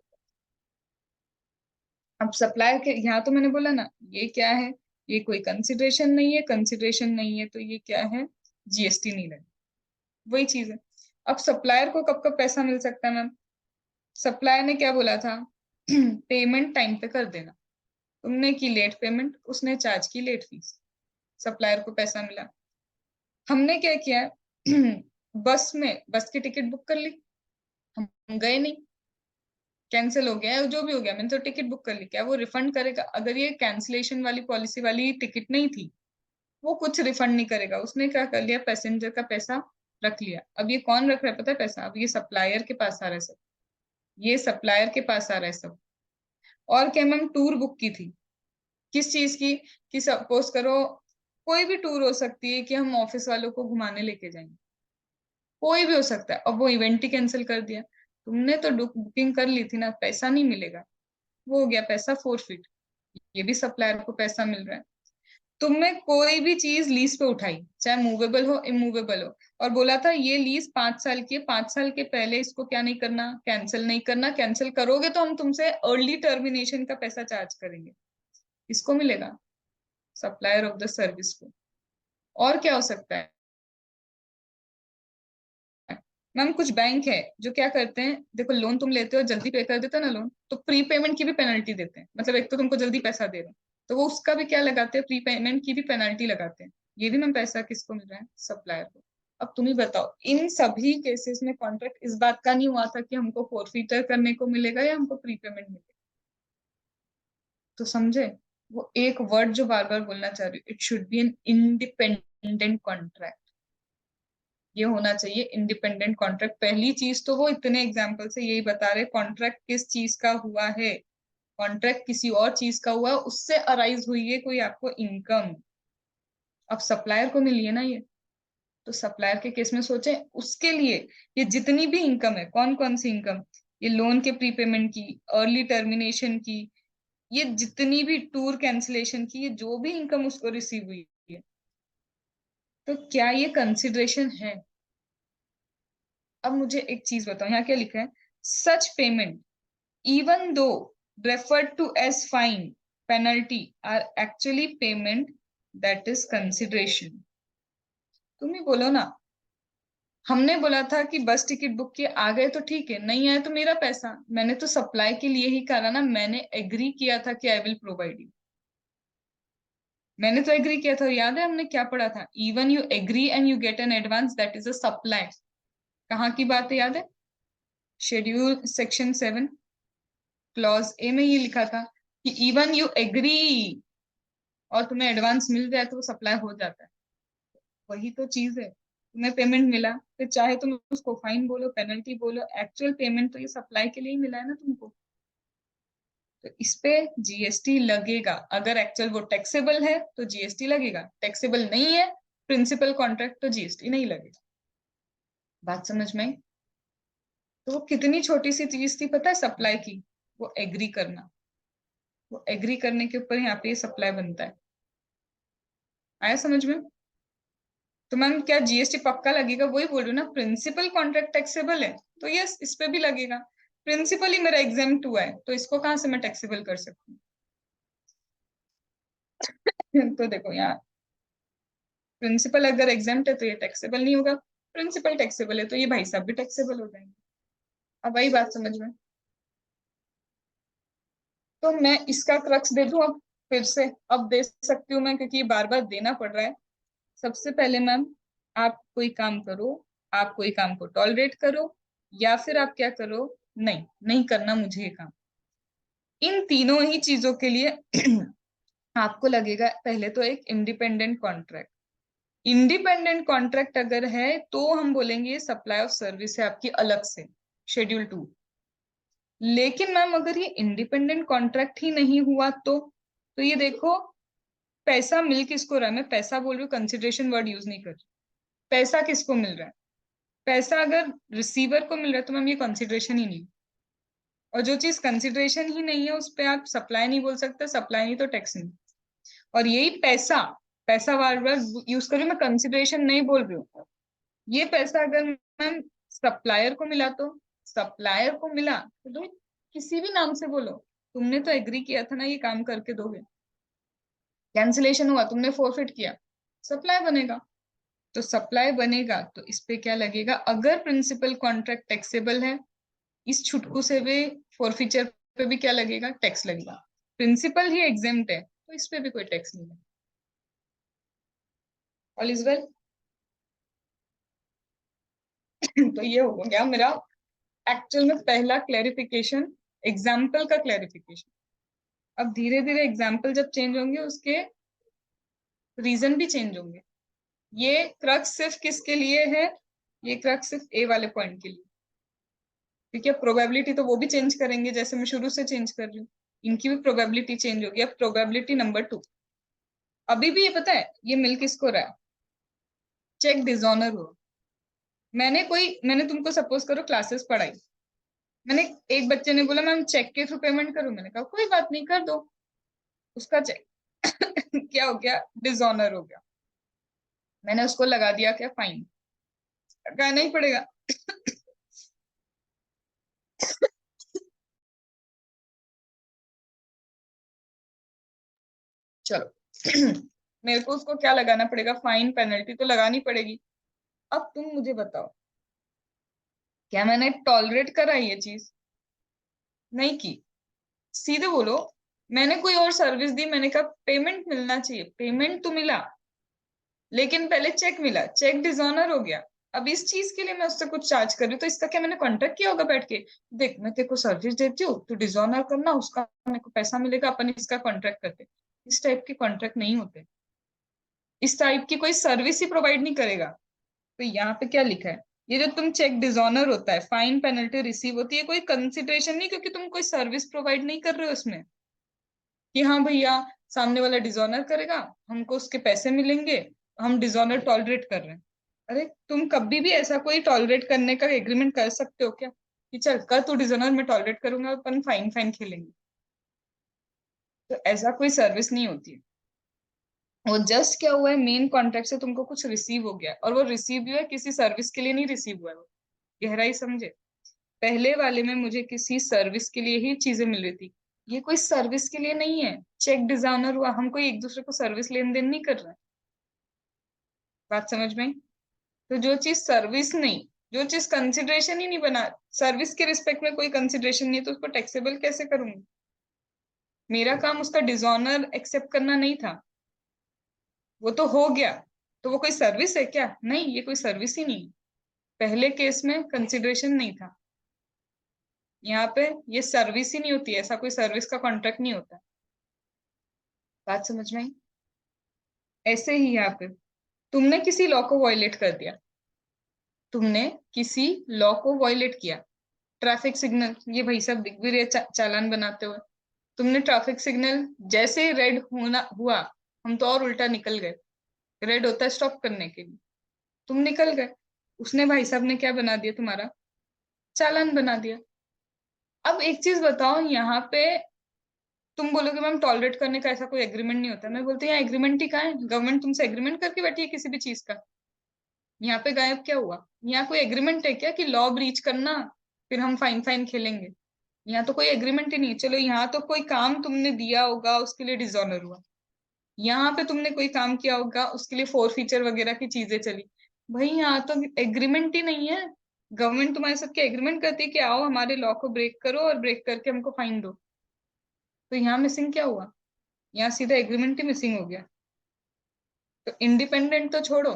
अब सप्लायर के यहाँ तो मैंने बोला ना, ये क्या है, ये कोई कंसिडरेशन नहीं है, कंसिडरेशन नहीं है तो ये क्या है, जीएसटी नहीं लगे, वही चीज है। अब सप्लायर को कब कब पैसा मिल सकता है मैम? सप्लायर ने क्या बोला था, पेमेंट टाइम पे कर देना, तुमने की लेट पेमेंट, उसने चार्ज की लेट फीस, सप्लायर को पैसा मिला। हमने क्या किया, बस में बस की टिकट बुक कर ली, हम गए नहीं, कैंसिल हो गया, जो भी हो गया, मैंने तो टिकट बुक कर ली, क्या वो रिफंड करेगा? अगर ये कैंसिलेशन वाली पॉलिसी वाली टिकट नहीं थी, वो कुछ रिफंड नहीं करेगा। उसने क्या कर लिया, पैसेंजर का पैसा रख लिया। अब ये कौन रख रहा है पता है पैसा, अब ये सप्लायर के पास आ रहा है सब, ये सप्लायर के पास आ रहा है सब। और क्या मैम, टूर बुक की थी, किस चीज की, कि सपोज करो कोई भी टूर हो सकती है कि हम ऑफिस वालों को घुमाने लेके जाएंगे, कोई भी हो सकता है, अब वो इवेंट ही कैंसिल कर दिया, तुमने तो बुकिंग कर ली थी ना, पैसा नहीं मिलेगा, वो हो गया पैसा फोरफिट, ये भी सप्लायर को पैसा मिल रहा है। तुमने कोई भी चीज लीज पे उठाई, चाहे मूवेबल हो इमूवेबल हो, और बोला था ये लीज 5 साल की है, 5 साल के पहले इसको क्या नहीं करना, कैंसिल नहीं करना, कैंसिल करोगे तो हम तुमसे अर्ली टर्मिनेशन का पैसा चार्ज करेंगे। किसको मिलेगा? सप्लायर ऑफ द सर्विस को। और क्या हो सकता है मैम? कुछ बैंक है जो क्या करते हैं, देखो लोन तुम लेते हो जल्दी पे कर देते हो ना लोन, तो प्री पेमेंट की भी पेनल्टी देते हैं। मतलब एक तो तुमको जल्दी पैसा दे रहे हैं, तो वो उसका भी क्या लगाते हैं, प्री पेमेंट की भी पेनल्टी लगाते हैं। ये भी मैम पैसा किसको मिल रहा है? सप्लायर को। अब तुम ही बताओ, इन सभी केसेस में कॉन्ट्रैक्ट इस बात का नहीं हुआ था कि हमको फोरफीटर करने को मिलेगा या हमको प्री पेमेंट मिलेगा। तो समझे? वो एक वर्ड जो बार बार बोलना चाह रही हूँ, it should be an independent contract. ये होना चाहिए इंडिपेंडेंट कॉन्ट्रैक्ट। पहली चीज तो वो इतने एग्जाम्पल से यही बता रहे, कॉन्ट्रैक्ट किस चीज का हुआ है, कॉन्ट्रैक्ट किसी और चीज का हुआ है, उससे अराइज हुई है कोई आपको इनकम। अब सप्लायर को मिली है ना ये, तो सप्लायर के केस में सोचे उसके लिए ये जितनी भी इनकम है, कौन कौन सी इनकम, ये लोन के प्रीपेमेंट की, अर्ली टर्मिनेशन की, ये जितनी भी टूर कैंसिलेशन की, ये जो भी इनकम उसको रिसीव हुई है, तो क्या ये कंसिडरेशन है? अब मुझे एक चीज बताओ, यहाँ क्या लिखा है? सच payment even though referred to as fine, penalty are actually payment that is consideration। तुम ही बोलो ना। हमने बोला था कि बस टिकट बुक किए, आ गए तो ठीक है, नहीं आए तो मेरा पैसा। मैंने तो सप्लाई के लिए ही करा ना, मैंने एग्री किया था कि आई विल प्रोवाइड यू। मैंने तो एग्री किया था, याद है हमने क्या पढ़ा था? Even you agree and you get an advance that is a supply. कहाँ की बात है, याद है? शेड्यूल सेक्शन 7 क्लॉज ए में ये लिखा था कि इवन यू एग्री और तुम्हें एडवांस मिल जाए तो वो सप्लाई हो जाता है। वही तो चीज है, तुम्हें पेमेंट मिला, फिर चाहे तुम उसको फाइन बोलो, पेनल्टी बोलो, एक्चुअल पेमेंट तो ये सप्लाई के लिए ही मिला है ना तुमको। तो इस पे जीएसटी लगेगा। अगर एक्चुअल वो टैक्सेबल है तो जीएसटी लगेगा, टैक्सेबल नहीं है प्रिंसिपल कॉन्ट्रैक्ट तो जीएसटी नहीं लगेगा। बात समझ में आई? तो वो कितनी छोटी सी चीज थी पता है सप्लाई की, वो एग्री करना। वो एग्री करने के ऊपर यहाँ पे ये सप्लाई बनता है। आया समझ में? तो मैम क्या जीएसटी पक्का लगेगा? वही बोल रही हूँ ना, प्रिंसिपल कॉन्ट्रैक्ट टैक्सेबल है तो यस इस पे भी लगेगा। प्रिंसिपल ही मेरा एग्जाम्प्ट हुआ है तो इसको कहाँ से मैं टैक्सेबल कर सकती हूँ? तो देखो यहाँ प्रिंसिपल अगर एग्जाम्प्ट है तो ये टैक्सेबल नहीं होगा, प्रिंसिपल टैक्सेबल है तो ये भाई साहब भी टैक्सेबल हो जाएंगे। अब वही बात समझ में? तो मैं इसका क्रक्स दे दूं अब फिर से? अब दे सकती हूँ मैं क्योंकि ये बार बार देना पड़ रहा है। सबसे पहले मैम, आप कोई काम करो, आप कोई काम को टॉलरेट करो, या फिर आप क्या करो, नहीं नहीं करना मुझे ये काम। इन तीनों ही चीजों के लिए आपको लगेगा पहले तो एक इंडिपेंडेंट कॉन्ट्रैक्ट। इंडिपेंडेंट कॉन्ट्रैक्ट अगर है तो हम बोलेंगे सप्लाई ऑफ सर्विस है आपकी अलग से, शेड्यूल 2। लेकिन मैम अगर ये इंडिपेंडेंट कॉन्ट्रैक्ट ही नहीं हुआ तो ये देखो, पैसा मिल किसको रहा है? मैं पैसा बोल रही हूँ, कंसिडरेशन वर्ड यूज नहीं कर रही। पैसा किसको मिल रहा है? पैसा अगर रिसीवर को मिल रहा है तो मैम ये कंसिडरेशन ही नहीं। और जो चीज कंसिडरेशन ही नहीं है उस पर आप सप्लाई नहीं बोल सकते, सप्लाई नहीं तो टैक्स नहीं। और यही पैसा, पैसा बार बार यूज कर रही हूँ मैं, कंसिडरेशन नहीं बोल रही हूँ। ये पैसा अगर मैम सप्लायर को मिला तो सप्लायर को मिला तो तुम किसी भी नाम से बोलो, तुमने तो एग्री किया था ना ये काम करके दोगे। कैंसिलेशन हुआ, तुमने फोरफिट किया, सप्लाई बनेगा। तो सप्लाई बनेगा तो इस पे क्या लगेगा? अगर प्रिंसिपल कॉन्ट्रैक्ट टैक्सेबल है, इस छुटकू से भी फॉरफीचर पे भी क्या लगेगा? टैक्स लगेगा। प्रिंसिपल ही एग्जेम्प्ट है तो इस पे भी कोई टैक्स नहीं है। All is well. तो ये हो गया मेरा एक्चुअल में पहला क्लैरिफिकेशन, एग्जाम्पल का क्लैरिफिकेशन। अब धीरे धीरे एग्जाम्पल जब चेंज होंगे उसके रीजन भी चेंज होंगे। ये क्रक्स सिर्फ किसके लिए है? ये क्रक्स सिर्फ ए वाले पॉइंट के लिए, क्योंकि अब प्रोबेबिलिटी तो वो भी चेंज करेंगे जैसे मैं शुरू से चेंज कर रही हूँ। इनकी भी प्रोबेबिलिटी चेंज होगी। अब प्रोबेबिलिटी नंबर 2, अभी भी ये पता है ये मिल किसको रहा है? चेक डिसऑनर हो। मैंने तुमको सपोज करो क्लासेस पढ़ाई, मैंने, एक बच्चे ने बोला मैम चेक के थ्रू पेमेंट करूं, मैंने कहा कोई बात नहीं कर दो उसका चेक, क्या हो गया, डिसऑनर हो गया। मैंने उसको लगा दिया क्या, फाइन, लगाना ही पड़ेगा। चलो मेरे को उसको क्या लगाना पड़ेगा, फाइन, पेनल्टी तो लगानी पड़ेगी। अब तुम मुझे बताओ, क्या मैंने टॉलरेट करा ये चीज? नहीं की। सीधे बोलो, मैंने कोई और सर्विस दी, मैंने कहा पेमेंट मिलना चाहिए, पेमेंट तो मिला, लेकिन पहले चेक मिला, चेक डिसऑनर हो गया। अब इस चीज के लिए मैं उससे कुछ चार्ज कर रही हूँ, तो इसका क्या मैंने कॉन्ट्रैक्ट किया होगा बैठ के, देख मैं तेरे को सर्विस देती हूँ, तू डिसऑनर करना, उसका मेरे को पैसा मिलेगा, अपन इसका कॉन्ट्रैक्ट करते। इस टाइप के कॉन्ट्रैक्ट नहीं होते, इस टाइप की कोई सर्विस ही प्रोवाइड नहीं करेगा। तो यहाँ पे क्या लिखा है, ये जो तुम चेक डिसऑनर होता है, फाइन पेनल्टी रिसीव होती है, कोई कंसिडरेशन नहीं, क्योंकि तुम कोई सर्विस प्रोवाइड नहीं कर रहे हो उसमें, कि हाँ भैया सामने वाला डिसऑनर करेगा, हमको उसके पैसे मिलेंगे, हम डिसऑनर टॉलरेट कर रहे हैं। अरे तुम कभी भी ऐसा कोई टॉलरेट करने का एग्रीमेंट कर सकते हो क्या, कि चल कर तू डिसऑनर, मैं टॉलरेट करूंगा, अपन फाइन फाइन खेलेंगे? तो ऐसा कोई सर्विस नहीं होती है। वो जस्ट क्या हुआ है, मेन कॉन्ट्रैक्ट से तुमको कुछ रिसीव हो गया, और वो रिसीव हुआ है किसी सर्विस के लिए नहीं रिसीव हुआ है वो। गहराई समझे, पहले वाले में मुझे किसी सर्विस के लिए ही चीजें मिल रही थी, ये कोई सर्विस के लिए नहीं है। चेक डिजाइनर हुआ, हम कोई एक दूसरे को सर्विस लेन देन नहीं कर रहे हैं। बात समझ में आई? तो जो चीज सर्विस नहीं, जो चीज कंसिडरेशन ही नहीं बना, सर्विस के रिस्पेक्ट में कोई कंसिडरेशन नहीं है, तो उसको टैक्सेबल कैसे करूंगी? मेरा काम उसका डिसऑनर एक्सेप्ट करना नहीं था, वो तो हो गया। तो वो कोई सर्विस है क्या? नहीं, ये कोई सर्विस ही नहीं है। पहले केस में कंसिडरेशन नहीं था, यहाँ पे ये सर्विस ही नहीं होती है, ऐसा कोई सर्विस का कॉन्ट्रैक्ट नहीं होता। बात समझ में आई? ऐसे ही यहाँ पे तुमने किसी लॉ को वायलेट कर दिया, तुमने किसी लॉ को वायलेट किया, ट्रैफिक सिग्नल, ये भाई सब दिख भी रहे चालान बनाते हुए, तुमने ट्रैफिक सिग्नल जैसे रेड होना हुआ, हम तो और उल्टा निकल गए, रेड होता है स्टॉप करने के लिए, तुम निकल गए, उसने भाई साहब ने क्या बना दिया, तुम्हारा चालान बना दिया। अब एक चीज बताओ, यहाँ पे तुम बोलोगे मैम टॉलरेट करने का ऐसा कोई एग्रीमेंट नहीं होता, मैं बोलती हूँ यहाँ एग्रीमेंट ही कहाँ है, गवर्नमेंट तुमसे एग्रीमेंट करके बैठी है किसी भी चीज का? यहाँ पे गायब क्या हुआ? यहाँ कोई एग्रीमेंट है क्या कि लॉ ब्रीच करना फिर हम फाइन फाइन खेलेंगे? यहाँ तो कोई एग्रीमेंट ही नहीं है। चलो यहाँ तो कोई काम तुमने दिया होगा, उसके लिए डिसऑनर हुआ, यहाँ पे तुमने कोई काम किया होगा, उसके लिए फोर फीचर वगैरह की चीजें चली, भाई यहाँ तो एग्रीमेंट ही नहीं है। गवर्नमेंट तुम्हारे साथ क्या एग्रीमेंट करती है कि आओ हमारे लॉ को ब्रेक करो और ब्रेक करके हमको फाइन दो? तो यहाँ मिसिंग क्या हुआ, यहाँ सीधा एग्रीमेंट ही मिसिंग हो गया। तो इंडिपेंडेंट तो छोड़ो,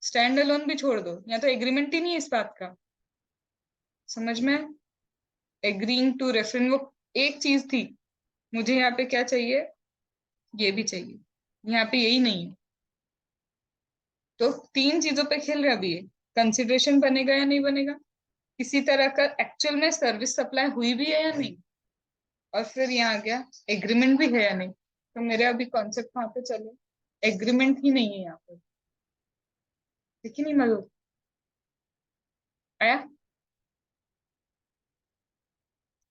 स्टैंड अलोन भी छोड़ दो, यहाँ तो एग्रीमेंट ही नहीं है इस बात का। समझ में? एग्रीइंग टू रेफरेंस, वो एक चीज थी, मुझे यहाँ पे क्या चाहिए, ये भी चाहिए, यहाँ पे यही नहीं है। तो तीन चीजों पे खेल रहा अभी ये, कंसिडरेशन बनेगा या नहीं बनेगा, किसी तरह का एक्चुअल में सर्विस सप्लाई हुई भी है या नहीं, और फिर यहाँ आ गया एग्रीमेंट भी है या नहीं। तो मेरे अभी कॉन्सेप्ट वहां पे चले, एग्रीमेंट ही नहीं है यहाँ पे, ठीक ही नहीं मतलब आया।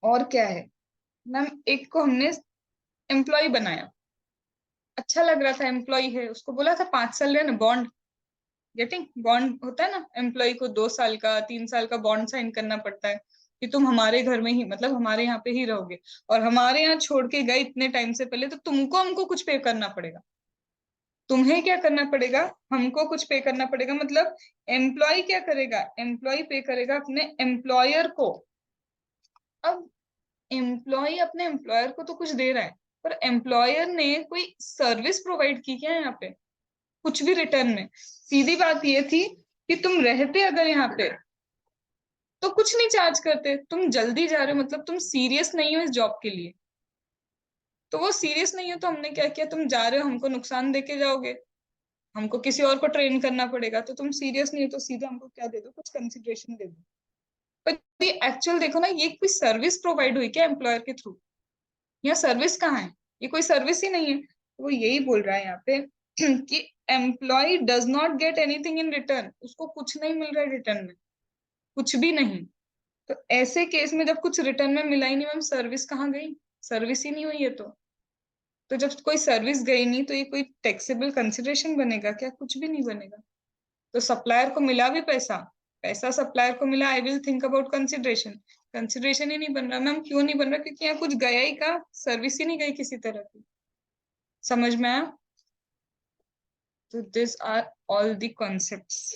और क्या है मैम, एक को हमने एम्प्लॉय बनाया, अच्छा लग रहा था, एम्प्लॉय है, उसको बोला था 5 साल रहना, बॉन्ड, गेटिंग बॉन्ड होता है ना, एम्प्लॉय को 2 साल का 3 साल का बॉन्ड साइन करना पड़ता है, कि तुम हमारे घर में ही, मतलब हमारे यहाँ पे ही रहोगे, और हमारे यहाँ छोड़ के गए इतने टाइम से पहले, तो तुमको हमको कुछ पे करना पड़ेगा। तुम्हें क्या करना पड़ेगा, हमको कुछ पे करना पड़ेगा, मतलब एम्प्लॉय क्या करेगा, एम्प्लॉय पे करेगा अपने एम्प्लॉयर को। अब एम्प्लॉय अपने एम्प्लॉयर को तो कुछ दे रहा है, पर एम्प्लॉयर ने कोई सर्विस प्रोवाइड की क्या यहाँ पे? कुछ भी रिटर्न में। सीधी बात ये थी कि तुम रहते अगर यहाँ पे तो कुछ नहीं चार्ज करते, तुम जल्दी जा रहे हो मतलब तुम सीरियस नहीं हो इस जॉब के लिए, तो वो सीरियस नहीं हो, तो हमने क्या किया, तुम जा रहे हो हमको नुकसान देके जाओगे, हमको किसी और को ट्रेन करना पड़ेगा, तो तुम सीरियस नहीं हो तो सीधा हमको क्या दे दो, कुछ कंसिडरेशन दे दो। पर ये एक्चुअल देखो ना, ये कोई सर्विस प्रोवाइड हुई क्या एम्प्लॉयर के थ्रू? यहाँ सर्विस कहाँ है, ये कोई सर्विस ही नहीं है। तो वो यही बोल रहा है यहाँ पे कि employee does not get anything in return, उसको कुछ नहीं मिल रहा है रिटर्न में, कुछ भी नहीं। तो ऐसे केस में जब कुछ रिटर्न में मिला ही नहीं मैम, सर्विस कहाँ गई, सर्विस ही नहीं हुई है तो। तो जब कोई सर्विस गई नहीं तो ये कोई टैक्सेबल कंसिडरेशन बनेगा क्या? कुछ भी नहीं बनेगा। तो सप्लायर को मिला भी पैसा, पैसा सप्लायर को मिला, I will think about consideration, consideration ही नहीं बन रहा। मैम क्यों नहीं बन रहा? क्योंकि यहाँ कुछ गया ही का, सर्विस ही नहीं गई किसी तरह की। समझ में आया? तो this are all the concepts.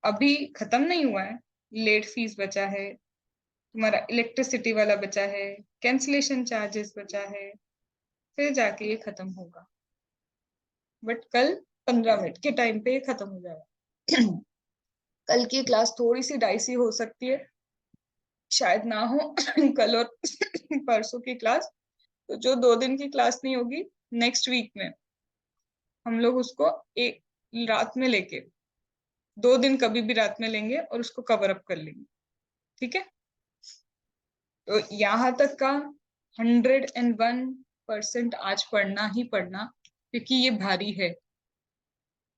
अभी खत्म नहीं हुआ है। लेट फीस बचा है, तुम्हारा इलेक्ट्रिसिटी वाला बचा है, कैंसिलेशन चार्जेस बचा है, फिर जाके ये खत्म होगा। बट कल 15 मिनट के टाइम पे ये खत्म हो जाएगा। कल की क्लास थोड़ी सी डाइसी हो सकती है, शायद ना हो। कल और परसों की क्लास, तो जो 2 दिन की क्लास नहीं होगी नेक्स्ट वीक में, हम लोग उसको एक रात में लेके 2 दिन कभी भी रात में लेंगे और उसको कवर अप कर लेंगे। ठीक है? तो यहाँ तक का 101% आज पढ़ना ही पढ़ना, क्योंकि ये भारी है।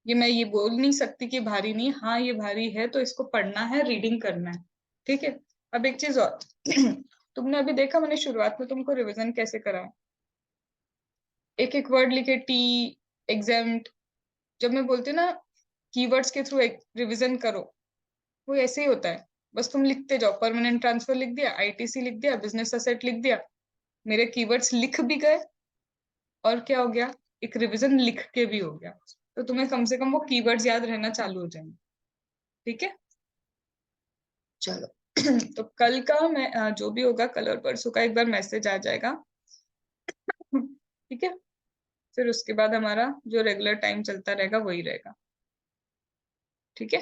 ये मैं ये बोल नहीं सकती कि भारी नहीं, हाँ ये भारी है, तो इसको पढ़ना है, रीडिंग करना है। ठीक है? अब एक चीज और। तुमने अभी देखा मैंने शुरुआत में तुमको रिवीजन कैसे कराया, एक एक वर्ड लिखे, टी, एग्जाम्ट। जब मैं बोलती हूँ ना कीवर्ड्स के थ्रू रिवीजन करो, वो ऐसे ही होता है। बस तुम लिखते जाओ, परमानेंट ट्रांसफर लिख दिया, आईटीसी लिख दिया, बिजनेस असेट लिख दिया, मेरे कीवर्ड्स लिख भी गए, और क्या हो गया, एक रिवीजन लिख के भी हो गया। तो तुम्हें कम से कम वो कीवर्ड्स याद रहना चालू हो जाएंगे। ठीक है? चलो। तो कल का मैं जो भी होगा कल और परसों का एक बार मैसेज आ जाएगा। ठीक है? फिर उसके बाद हमारा जो रेगुलर टाइम चलता रहेगा वही रहेगा। ठीक है?